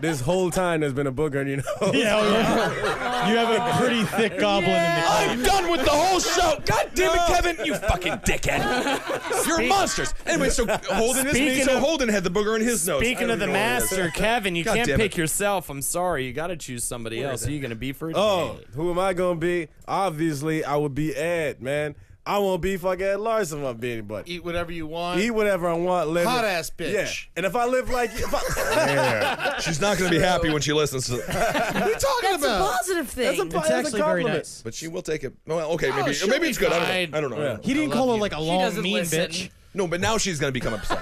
this whole time there's been a booger in your nose. Yeah, you have a pretty thick goblin in the I'm done with the whole show. God damn it, Kevin, you fucking dickhead. You're monsters. Anyway, so Holden is me, so Holden had the booger in his nose. Speaking of the master, Kevin, you God can't damn it. pick yourself. I'm sorry. You got to choose somebody else. Who are you going to be for a Oh, day? who am I gonna be? Obviously, I would be Ed, man. I won't be fucking Ed Larson. I won't be anybody. Eat whatever you want. Eat whatever I want. Live Hot ass bitch. Yeah. And if I live like you, She's not going to be happy when she listens to What are you talking That's about? a positive thing. It's actually very nice. But she will take it. Well, okay, Oh, maybe she'll maybe be it's good. fine. I don't know. He didn't call her like a long, doesn't mean listen. bitch. No, but now she's going to become upset.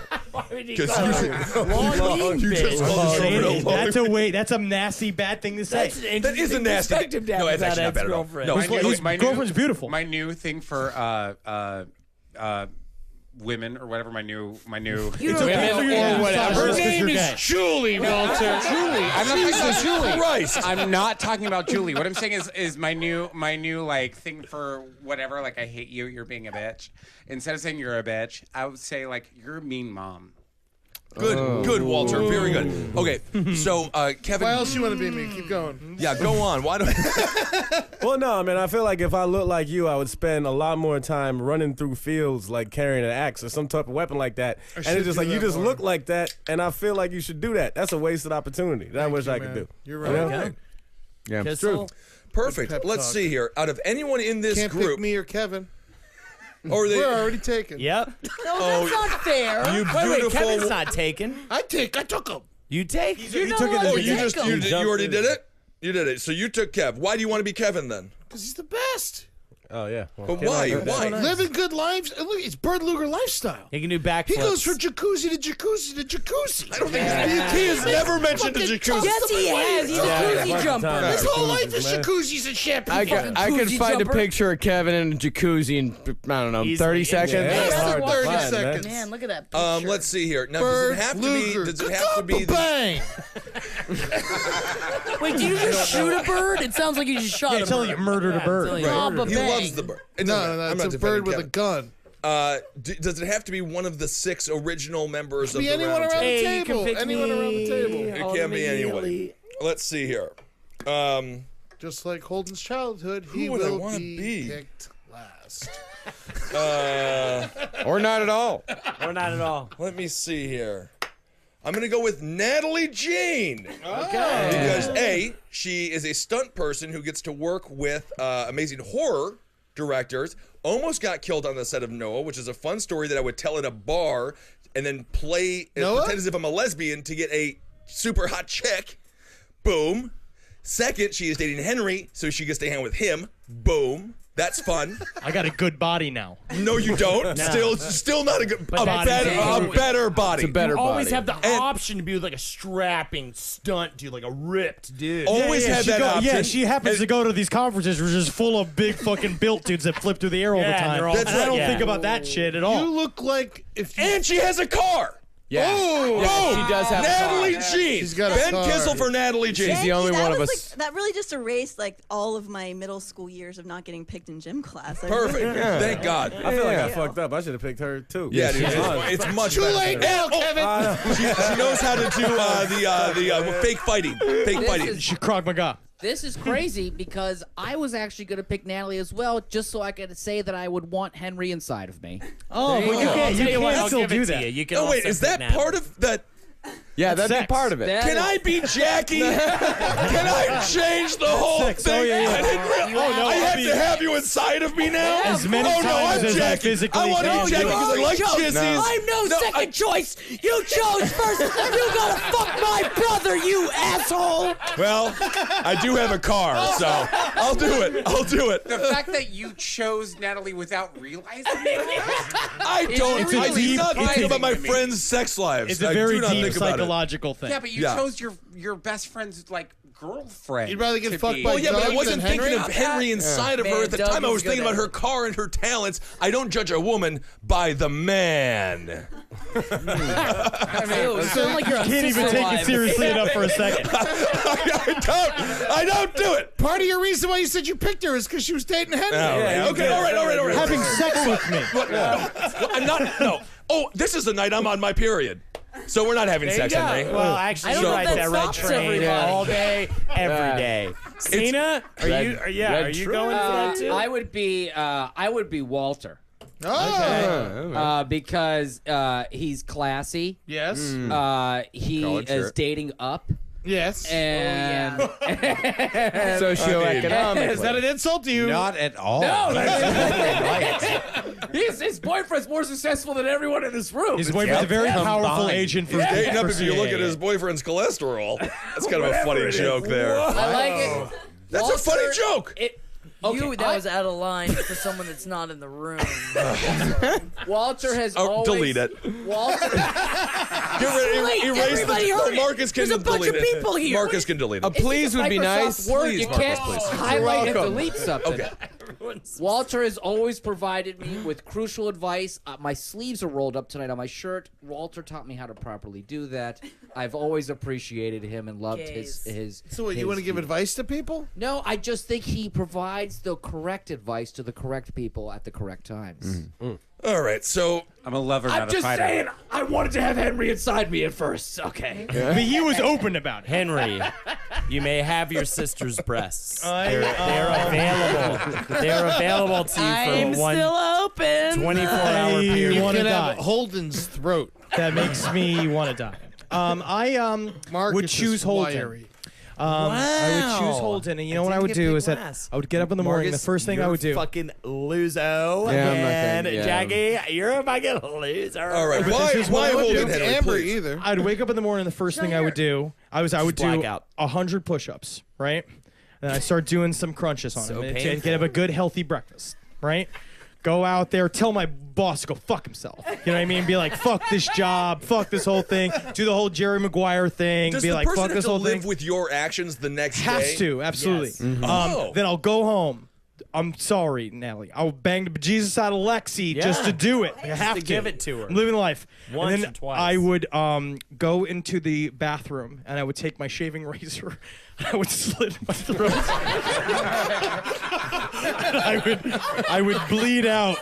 Because Long, you just called her real long. That's a nasty, bad thing to say. That is a nasty. No, it's actually not bad at all. No, His girlfriend's beautiful. My new thing for women or whatever. My new. You don't Women or whatever. Her name is Julie, Walter. Julie. I'm not talking about Julie. Christ. I'm not talking about Julie. What I'm saying is my new like thing for whatever. Like, I hate you. You're being a bitch. Instead of saying you're a bitch, I would say like you're a mean mom. Good, Walter. Very good. Okay, so Kevin. Why else you want to be me? Keep going. Yeah, go on. Why don't? well, no, man. I feel like if I look like you, I would spend a lot more time running through fields, like carrying an axe or some type of weapon like that. And should it's just do like you that just more. look like that, and I feel like you should do that. That's a wasted opportunity that I wish I could do. You're right. You know? Okay. Yeah, it's Kissel? true. Perfect. Pep Let's talk. see here. Out of anyone in this Can't group, pick me or Kevin. or they, We're already taken. Yep. No, that's not fair. you Wait, beautiful. Kevin's not taken. I took him. You take? He took it. Oh, as a you joke. just you already did it. You did it. So you took Kev. Why do you want to be Kevin then? Because he's the best. Oh yeah. Well, But can't why? argue with that. Why? Living good lives. Look, it's Bird Luger lifestyle. He can do backflips. He goes from jacuzzi to jacuzzi to jacuzzi. I don't think He has never mentioned a jacuzzi. Yes, he has. He's a koozie jumper. His whole life is Man. jacuzzis and champagne. I could koozie find jumper. a picture of Kevin in a jacuzzi in, I don't know, Easily. 30 seconds. Yeah, Less it's than hard to 30 find, seconds. Man, look at that picture. Let's see here. Now, Bird does it have Luger. to be? Does it have to be? The, Bang. Wait, did you just shoot a bird? It sounds like you just shot Yeah, a it's telling bird. you murdered a bird. Right. he Bang. loves the bird. It doesn't matter. No, I'm it's not a bird defending with a Kevin. gun. Does it have to be one of the 6 original members of Be the anyone round around table? the Hey, you can table. pick Anyone around the table. It can't be anybody. Let's see here. Just like Holden's childhood, he would I will wanna be be? picked last. Or not at all. Or not at all. Let me see here. I'm going to go with Natalie Jean. Okay. Because A, she is a stunt person who gets to work with amazing horror directors. Almost got killed on the set of Noah, which is a fun story that I would tell at a bar and then play and Noah? pretend as if I'm a lesbian to get a super hot chick. Boom. Second, she is dating Henry, so she gets to hang with him. Boom. That's fun. I got a good body now. No, you don't. Still not a good. A body's better body. It's a better You always body. have the option to be like a strapping stunt dude, like a ripped dude. Always had she that option. Yeah, she happens to go to these conferences which is full of big fucking built dudes that flip through the air all the time. That's And I right. don't Yeah. think about that shit at all. You look like if you... And she has a car. Yeah. Oh, Yeah, she does have a Natalie car. Jean. She's got a Ben car. Kissel for Natalie Jean. She's the only that one of was us. Like, that really just erased like all of my middle school years of not getting picked in gym class. I Perfect. really- Thank God. I feel like I Yeah. fucked up. I should have picked her too. Yeah, dude. It's much Too better. late now, Kevin. She knows how to do the fake fighting. Fake fighting. She Krog Maga. This is crazy because I was actually going to pick Natalie as well, just so I could say that I would want Henry inside of me. Oh, There well, you you go. can't, you what, can I'll still give it do to that. you. You can Oh wait, also is that pick part of that? Yeah, that'd be sex. part of it. That Can is- I be Jackie? Can I change the whole sex. thing? Oh, yeah. I didn't realize. Oh, no, I I'll have be- to have you inside of me now. As many oh no, times I'm as I Jackie. physically I want to can. be Jackie because I like jissies. I'm no No, second choice. You chose first. You gotta fuck my brother, you asshole. Well, I do have a car, so I'll do it. I'll do it. The fact that you chose Natalie without realizing it. I don't. It's a I do deep- not think it's a- about my friends' sex lives. It's a I very do not deep think about it. psychological thing. Yeah, but you Yeah. chose your best friend's like girlfriend. You'd rather get to fucked be. by Well, yeah, but I Doug wasn't than thinking Henry? of Henry inside of her Man, at the Doug time. I is was thinking good about at her it. car and her talents. I don't judge a woman by the man. Ew, you sound like you're on Can't even Sister take Live. it seriously enough for a second. I don't do it. Part of your reason why you said you picked her is because she was dating Henry. Okay, all right. Having sex with me. Well, I'm not. No. Oh, this is the night I'm on my period. So we're not having sex, Henry. Well, actually, I don't you know ride if that that red stops train everybody. all day, every day. Cena, are Red- you? red Are you going for that too? I would be Walter. Oh. Because he's classy. Yes. He Collared is shirt. dating up. Yes. And socioeconomic. Is that an insult to you? Not at all. No, his boyfriend's more successful than everyone in this room. His boyfriend's a very powerful agent for Dating up if you look at his boyfriend's cholesterol. That's kind of a funny joke there. I like it. That's Walter, a funny joke. That was out of line for someone that's not in the room. Walter has always... Delete it. Walter... Erase the... Marcus can There's a bunch delete of people it. here. Marcus can delete it. Please would be nice. Word, Please, you Marcus, can't please. highlight and delete something. Okay. Walter has always provided me with crucial advice. My sleeves are rolled up tonight on my shirt. Walter taught me how to properly do that. I've always appreciated him and loved his. So what, you want to give advice to people? No, I just think he provides the correct advice to the correct people at the correct times. All right, so I'm a lover, I'm not a just fighter. saying, I wanted to have Henry inside me at first. Okay. But he was open about it. Henry, you may have your sister's breasts. I- They're available. They're available to you I'm for one still open. 24-hour You period. want to can die. have Holden's throat. That makes me want to die. I Marcus would is choose Holden. wiry. I would choose Holden, and you know what I would do is that I would get up in the morning. The first thing I would do. Fucking loser. Yeah, I'm not and gonna- yeah. Jackie, you're a fucking loser. all right. But this is Why what I would Holden do. Henry? Amber Please. either. I'd wake up in the morning. The first thing I would do, I would do blackout. 100 push-ups, right? And I start doing some crunches on So him to painful. get him a good healthy breakfast, right? Go out there, tell my boss to go fuck himself. You know what I mean? Be like, fuck this job, fuck this whole thing. Do the whole Jerry Maguire thing. Does be the like, person fuck have this to whole live thing. with your actions the next day? Has to, absolutely. Yes. Oh. Then I'll go home. I'm sorry, Nelly. I'll bang the bejesus out of Lexi just to do it. I have to give it to her. I'm living life. Once and then or twice. I would go into the bathroom and I would take my shaving razor. I would slit my throat. I would bleed out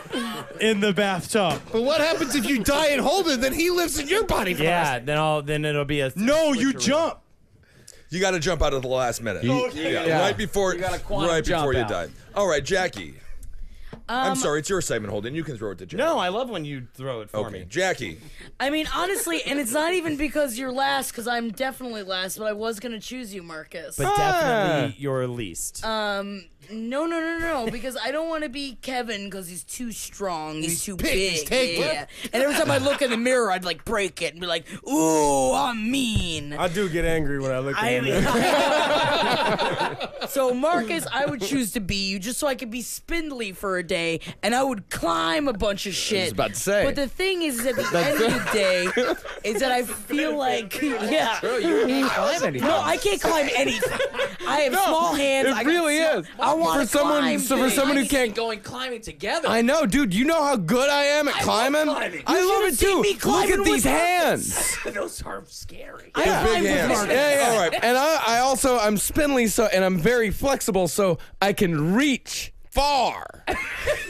in the bathtub. But what happens if you die in Holden? Then he lives in your body. Yeah, then it'll be a No, you jump. You got to jump out at the last minute. Yeah. Right before you gotta quantum jump die. out. All right, Jackie. I'm sorry, it's your segment, Holden. You can throw it to Jackie. No, I love when you throw it for Okay, me. Jackie. I mean, honestly, and it's not even because you're last, because I'm definitely last, but I was going to choose you, Marcus. But definitely your least. No, because I don't want to be Kevin because he's too strong. He's too big, big. he's taken. Yeah. And every time I look in the mirror, I'd like break it and be like, ooh, I'm mean. I do get angry when I look at him. So, Marcus, I would choose to be you just so I could be spindly for a day and I would climb a bunch of shit. I was about to say. But the thing is, at the end of the day, is that I feel like, yeah. Bro, you can't climb anything. No, I can't climb anything. I have small hands. It I really is. I want to climb. For someone who can't. going climbing together. I know, dude. You know how good I am at climbing. climbing. I You love should've it seen too. me Look climbing at these with hands. Those are scary. I climb big with hands. Marcus. Yeah. All right. And I also I'm spindly and I'm very flexible, so I can reach far.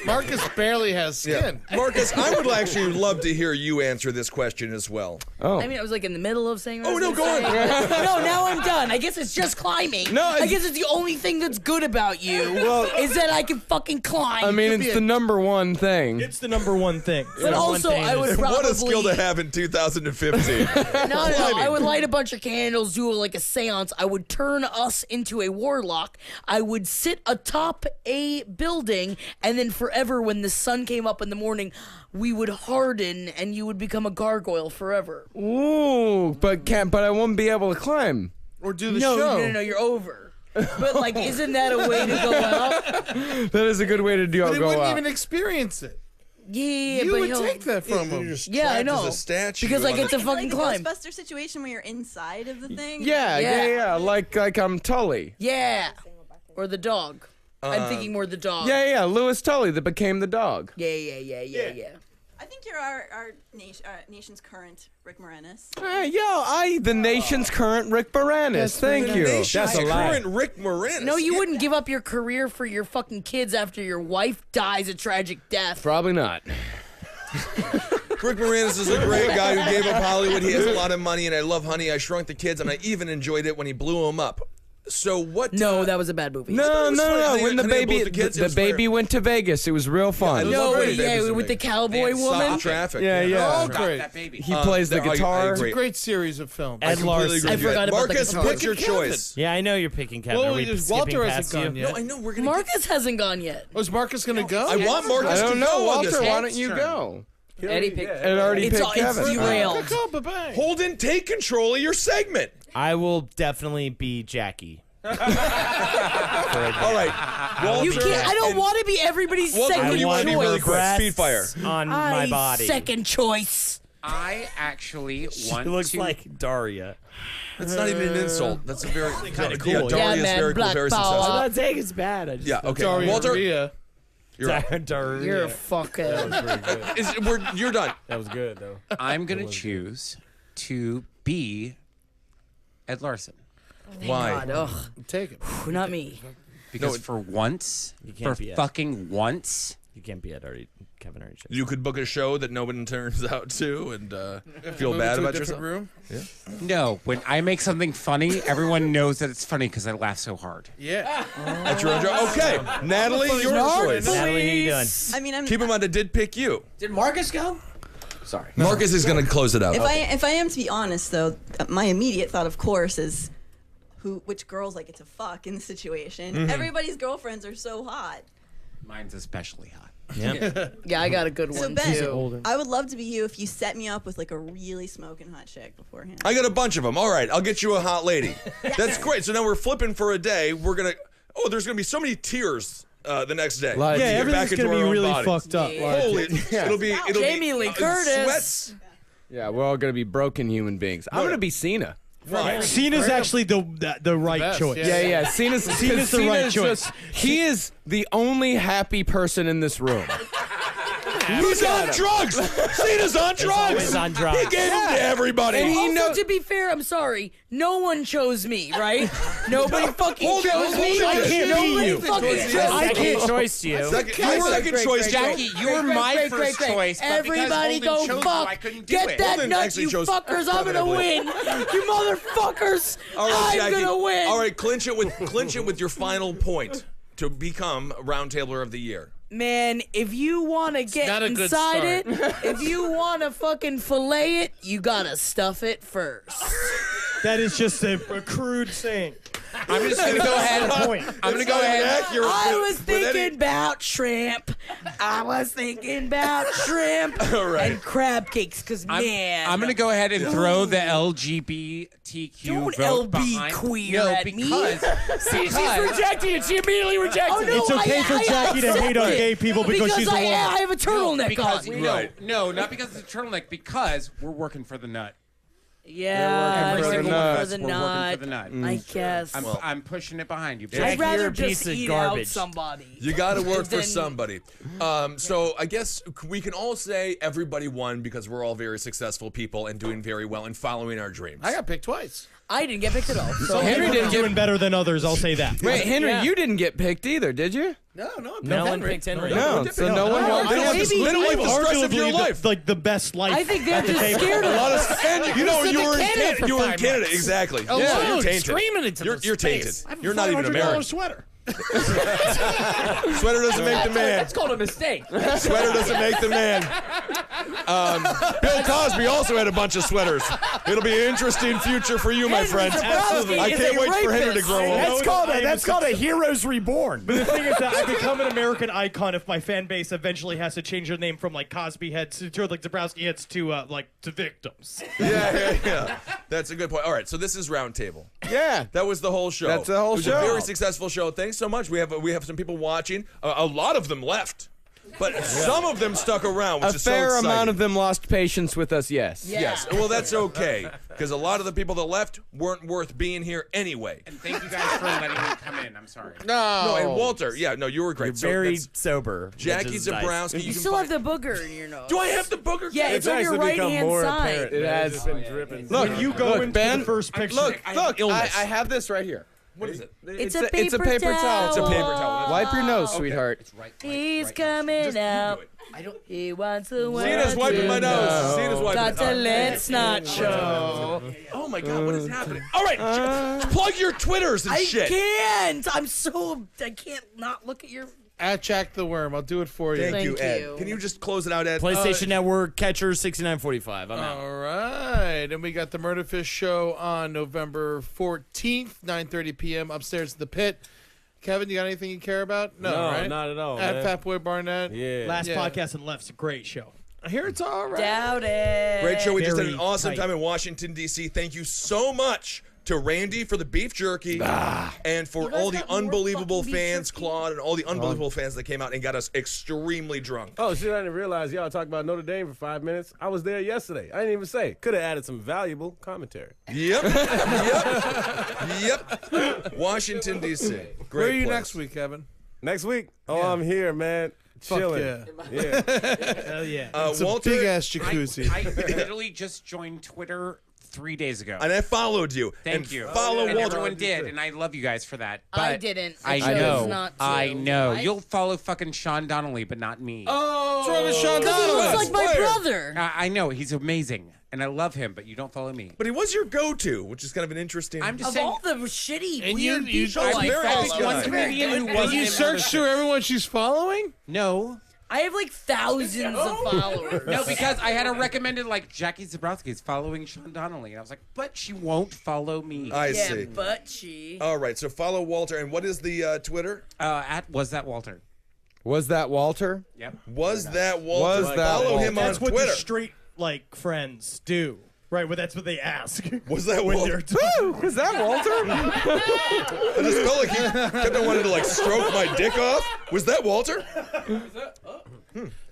Marcus barely has skin. Marcus, I would actually love to hear you answer this question as well. Oh. I mean, I was like in the middle of saying. what I Oh, was no, gonna go say. on. No, now I'm done. I guess it's just climbing. No, I it's- guess it's the only thing that's good about you. is that I can fucking climb. I mean, it's the number one thing. It's the number one thing. But also, I would probably. What a skill to have in 2015. No, I would light a bunch of candles, do like a seance. I would turn us into a warlock. I would sit atop a building, and then forever, when the sun came up in the morning, we would harden, and you would become a gargoyle forever. Ooh, but I won't be able to climb. Or do the No, show. no, you're over. But like, isn't that a way to go out? That is a good way to But he go wouldn't out. even experience it. Yeah, You but would he'll- take that from You him. just Yeah, I trapped as know. a statue Because I on get to It's fucking like climb. the Ghostbuster situation where you're inside of the thing. Yeah, like I'm Tully. Yeah, or the dog. I'm thinking more the dog. Yeah, Lewis Tully that became the dog. Yeah. I think you're our nation's current Rick Moranis. The nation's current Rick Moranis. Thank you. That's current Rick Moranis. No, you wouldn't give up your career for your fucking kids after your wife dies a tragic death. Probably not. Rick Moranis is a great guy who gave up Hollywood. He has a lot of money, and I love Honey, I Shrunk the Kids, and I even enjoyed it when he blew him up. So what? No, that was a bad movie. No. When the baby, the baby went to Vegas, it was real fun. With the cowboy woman. Traffic. Yeah. Oh, great. That baby. He plays the guitar. It's a great series of films. Ed Larson. I forgot about the Marcus, guitar. pick your choice. Yeah, I know you're picking Kevin. Well, Are we Walter skipping hasn't past you? gone yet. No, I know we're gonna. Marcus hasn't gone yet. Was Marcus going to go? I want Marcus I to don't go know, on this. Walter. Why don't Ed's you turn. go? Eddie picked. It already It's picked Kevin. derailed. Holden, take control of your segment. I will definitely be Jackie. All right, Walter. You can't. I don't want to be everybody's Walter, second you want to be really quick? breasts Speed fire. on my body. Second choice. I actually want It looks to. like Daria. That's not even an insult. That's a very Kinda yeah, cool. Yeah, Daria Yeah, is man, very cool, Black very Power. successful. I'm not saying it's bad. I just Yeah, okay. Daria Walter, Maria. you're up. Daria. You're a fucker. You're done. That was good though. I'm gonna choose to be Ed Larson Why? God, ugh. Take it. Not me. because for once, can't for be Ed. fucking once, You can't be Ed already. Kevin already. Chose. You could book a show that no one turns out to and feel Move bad to a about different yourself. room. no. When I make something funny, everyone knows that it's funny because I laugh so hard. Yeah. That's your own job. Okay, Natalie, your choice. Natalie, how you doing? I mean, I'm. Keep in mind, I did pick you. Did Marcus go? Sorry. Marcus is going to close it out. If I am to be honest, though, my immediate thought, of course, is which girls I get to fuck in the situation. Mm-hmm. Everybody's girlfriends are so hot. Mine's especially hot. Yeah, I got a good So one Ben, too. I would love to be you if you set me up with like a really smoking hot chick beforehand. I got a bunch of them. All right, I'll get you a hot lady. That's great. So now we're flipping for a day. We're going to... Oh, there's going to be so many tears the next day. Like- To Yeah, get back everything's into gonna our be own really bodies. fucked up. Holy... It'll be... Jamie Lee Curtis. Sweats. Yeah, we're all gonna be broken human beings. I'm gonna be Cena. Right. Cena's actually the right best, choice. yeah. Yeah. Cena's the right choice. He is the only happy person in this room. He's on drugs. Cena's on drugs. always on drugs. He gave them to everybody. And he Also, to be fair, I'm sorry. No one chose me, right? Nobody fucking Hold it, chose hold me. it. I can't Nobody be you. fucking chose I me. can't choice you. Second choice, Jackie, you were my first choice, but because Everybody Holden go chose you, fuck. I couldn't do Get it. that Holden nut, actually you chose fuckers. I'm gonna win. You motherfuckers. All right, I'm Jackie. gonna win. All right, clinch it with your final point to become Roundtabler of the Year. Man, if you want to get not a good inside it, start. if you want to fucking fillet it, you gotta stuff it first. That is just a crude saying. I'm just gonna go ahead. I'm gonna go ahead. Accurate I with- was with any- thinking about shrimp. I was thinking about shrimp All right. and crab cakes, cause man, I'm gonna go ahead and throw the LGBTQ Don't vote LB behind. queer no, at me. because She's rejecting it. She immediately rejected Oh, no, it's okay for Jackie to hate on gay people because she's a woman. I have a turtleneck because on. no, not because it's a turtleneck. Because we're working for the nut. Yeah, Every we're single working one of for us, the we're working nut. for the nut. I guess. I'm pushing it behind you. I'd rather you're a just piece of eat garbage. out somebody. You got to work for Then- somebody. So I guess we can all say everybody won because we're all very successful people and doing very well and following our dreams. I got picked twice. I didn't get picked at all. So Henry didn't doing get. better than others. I'll say that. Wait, Henry, Yeah. you didn't get picked either, did you? No. No one picked Henry. No, so no one. I They don't have they don't live the stress of your arguably life. like the best life. I think they're at the just table. scared of A lot us. of, and you know, said you to were in Canada Canada. for You were in 5 Canada, months. exactly. Alone, Yeah, you're tainted. screaming into You're the tainted. space. I have a You're not even $500 American. sweater. Sweater doesn't make the man. That's called a mistake. Sweater doesn't make the man. Bill Cosby also had a bunch of sweaters. It'll be an interesting future for you, my friend. Zebrowski I is can't a wait for Henry to rapist. grow old. That's called a Heroes Reborn. But the thing is that I become an American icon if my fan base eventually has to change their name from like Cosby heads to like Zebrowski heads to like to victims. Yeah. That's a good point. All right, so this is Roundtable. Yeah. That was the whole show. That's the whole It was show. a very successful show. Thanks so much. We have some people watching. A lot of them left, but some of them stuck around, which A is so fair exciting. amount of them lost patience with us. Yes. Yes. Well, that's okay because a lot of the people that left weren't worth being here anyway. And thank you guys for letting me come in. I'm sorry. No, and Walter. Yeah, no, you were great. So Very that's sober. Jackie which is nice. Zebrowski. You can still have find- the booger in your nose. Do I have the booger? Yeah, it's on your right hand side. It has been dripping. Look, When you go into Ben, the first picture, Look, illness. I have this right here. What is it? It's a paper towel. It's a paper towel. Wipe your nose, sweetheart. It's right. He's coming out. He wants the world. Cena's wiping my nose. Cena's wiping Got it. to let's not show. Oh my God, what is happening? All right, plug your Twitters and shit. I can't not look at your. At Jack the Worm. I'll do it for you. Thank you, Ed. Can you just close it out, Ed? PlayStation Network, Catcher 6945. I'm out. All right. And we got the Murderfish show on November 14th, 9:30 p.m. upstairs at the Pit. Kevin, you got anything you care about? No, right? Not at all. At man. Fatboy Barnett. Yeah. Last podcast and left's a great show. I hear it's all right. Doubt it. Great show. We just had an Very awesome tight. time in Washington, D.C. Thank you so much to Randy for the beef jerky and for all the unbelievable fans, Claude, and all the unbelievable fans that came out and got us extremely drunk. Oh, shit, I didn't realize y'all talked about Notre Dame for 5 minutes. I was there yesterday. I didn't even say. Could have added some valuable commentary. Yep. Yep. Washington, D.C. Great Where are you place. next week, Kevin? Next week? Oh, I'm here, man. Fuck Chilling. yeah. Hell yeah. It's a Walter, big-ass jacuzzi. I literally just joined Twitter 3 days ago. and I followed you. Thank and you. Follow and Walter. everyone did, and I love you guys for that. I But didn't. I chose know. not to. I know. Why? You'll follow fucking Sean Donnelly, but not me. What's wrong with Sean Because he Donnelly? looks like my brother. I know. He's amazing, and I love him, but you don't follow me. But he was your go-to, which is kind of an interesting. I'm just Of saying. all the shitty, And weird you people I'm I very follow, nice guy. one comedian who Did wasn't you in search the- through everyone she's following? No. I have like thousands of followers. No, because I had a recommended, like, Jackie Zebrowski is following Sean Donnelly. And I was like, but she won't follow me. I yeah, see. but she. All right, so follow Walter. And what is the Twitter? At Was That Walter? Was that Walter? Yep. Was that Walter? Was that follow Walter? him That's on what Twitter. the straight like friends do. Right, well, that's what they ask. Was that when Walter? they're Was that Walter? I just felt like he kept on wanting to like stroke my dick off. Was that Walter?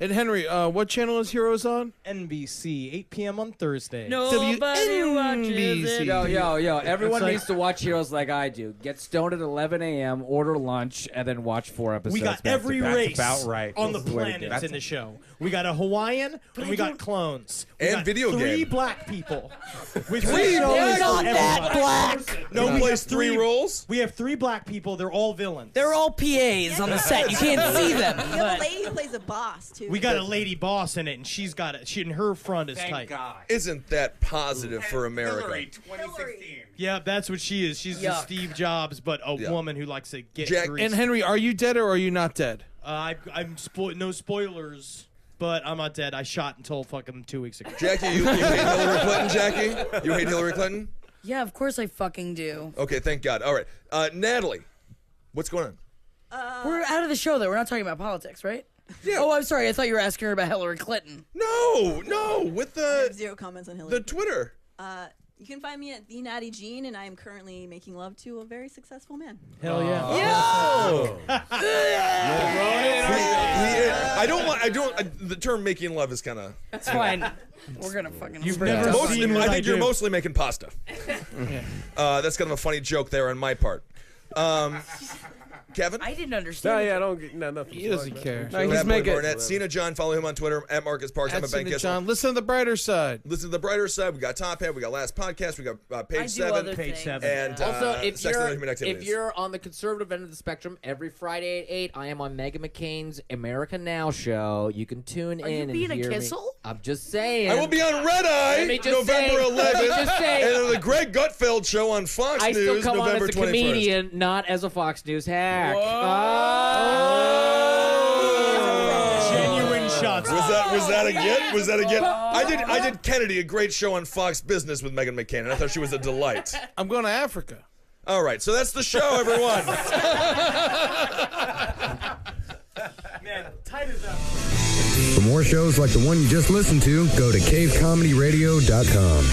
And Henry, what channel is Heroes on? NBC, 8 p.m. on Thursday. Nobody watches it. Yo, everyone It's like- needs to watch Heroes like I do. Get stoned at 11 a.m., order lunch, and then watch 4 episodes. We got back to every back. race about right. on the That's the way to do planets it. in the show. We got a Hawaiian and we got clones. We And got video 3 game. black people. With Three shows black for Not that everybody. black. No, Who we plays have 3 roles? We have 3 black people. They're all villains. They're all PAs on the set. You can't see them. You have a lady who plays a boss too. We got a lady boss in it, and she's got it. She and her front is Thank tight. God. Isn't that positive for America? Hillary, 2016. Yeah, that's what she is. She's the Yuck. Steve Jobs, but a Yeah. woman who likes to get Jack- greased. And Henry, are you dead or are you not dead? I'm no spoilers, but I'm not dead. I shot until fucking 2 weeks ago. Jackie, you hate Hillary Clinton, Jackie? You hate Hillary Clinton? Yeah, of course I fucking do. Okay, thank God. All right. Natalie, what's going on? We're out of the show though. We're not talking about politics, right? Yeah. Oh, I'm sorry. I thought you were asking her about Hillary Clinton. No, with I have 0 comments on Hillary. the Twitter. You can find me at the Natty Jean, and I am currently making love to a very successful man. Hell yeah. I don't. The term "making love" is kind of. That's fine. We're gonna fucking. You've never Mostly, seen what I think you're do. mostly making pasta. That's kind of a funny joke there on my part. Kevin? I didn't Nah, understand. yeah, I don't get nothing. He doesn't care. No, he's Bad Boy making. Barnett, Cena John, follow him on Twitter at Marcus Parks. I'm That's a Ben in the Kissel. John. Listen to the brighter side. Listen to the brighter side. We got Top Hat. We got Last Podcast. We got I Page do 7. other Page things. 7. And Also, Sex and Human Activities. if you're on the conservative end of the spectrum, every Friday at 8, I am on Megan McCain's America Now show. You can tune Are you in being and a hear me. Kissel? I'm just saying. I will be on Red Eye Let me just say- November let me 11th. just say- and on the Greg Gutfeld show on Fox I still News come on November as a 21st. comedian, not as a Fox News hack. Genuine shots. Was that a get? Was that a get? I did Kennedy, a great show on Fox Business with Megan McCain, and I thought she was a delight. I'm going to Africa. All right, so that's the show, everyone. Man, tight as up. For more shows like the one you just listened to, go to cavecomedyradio.com.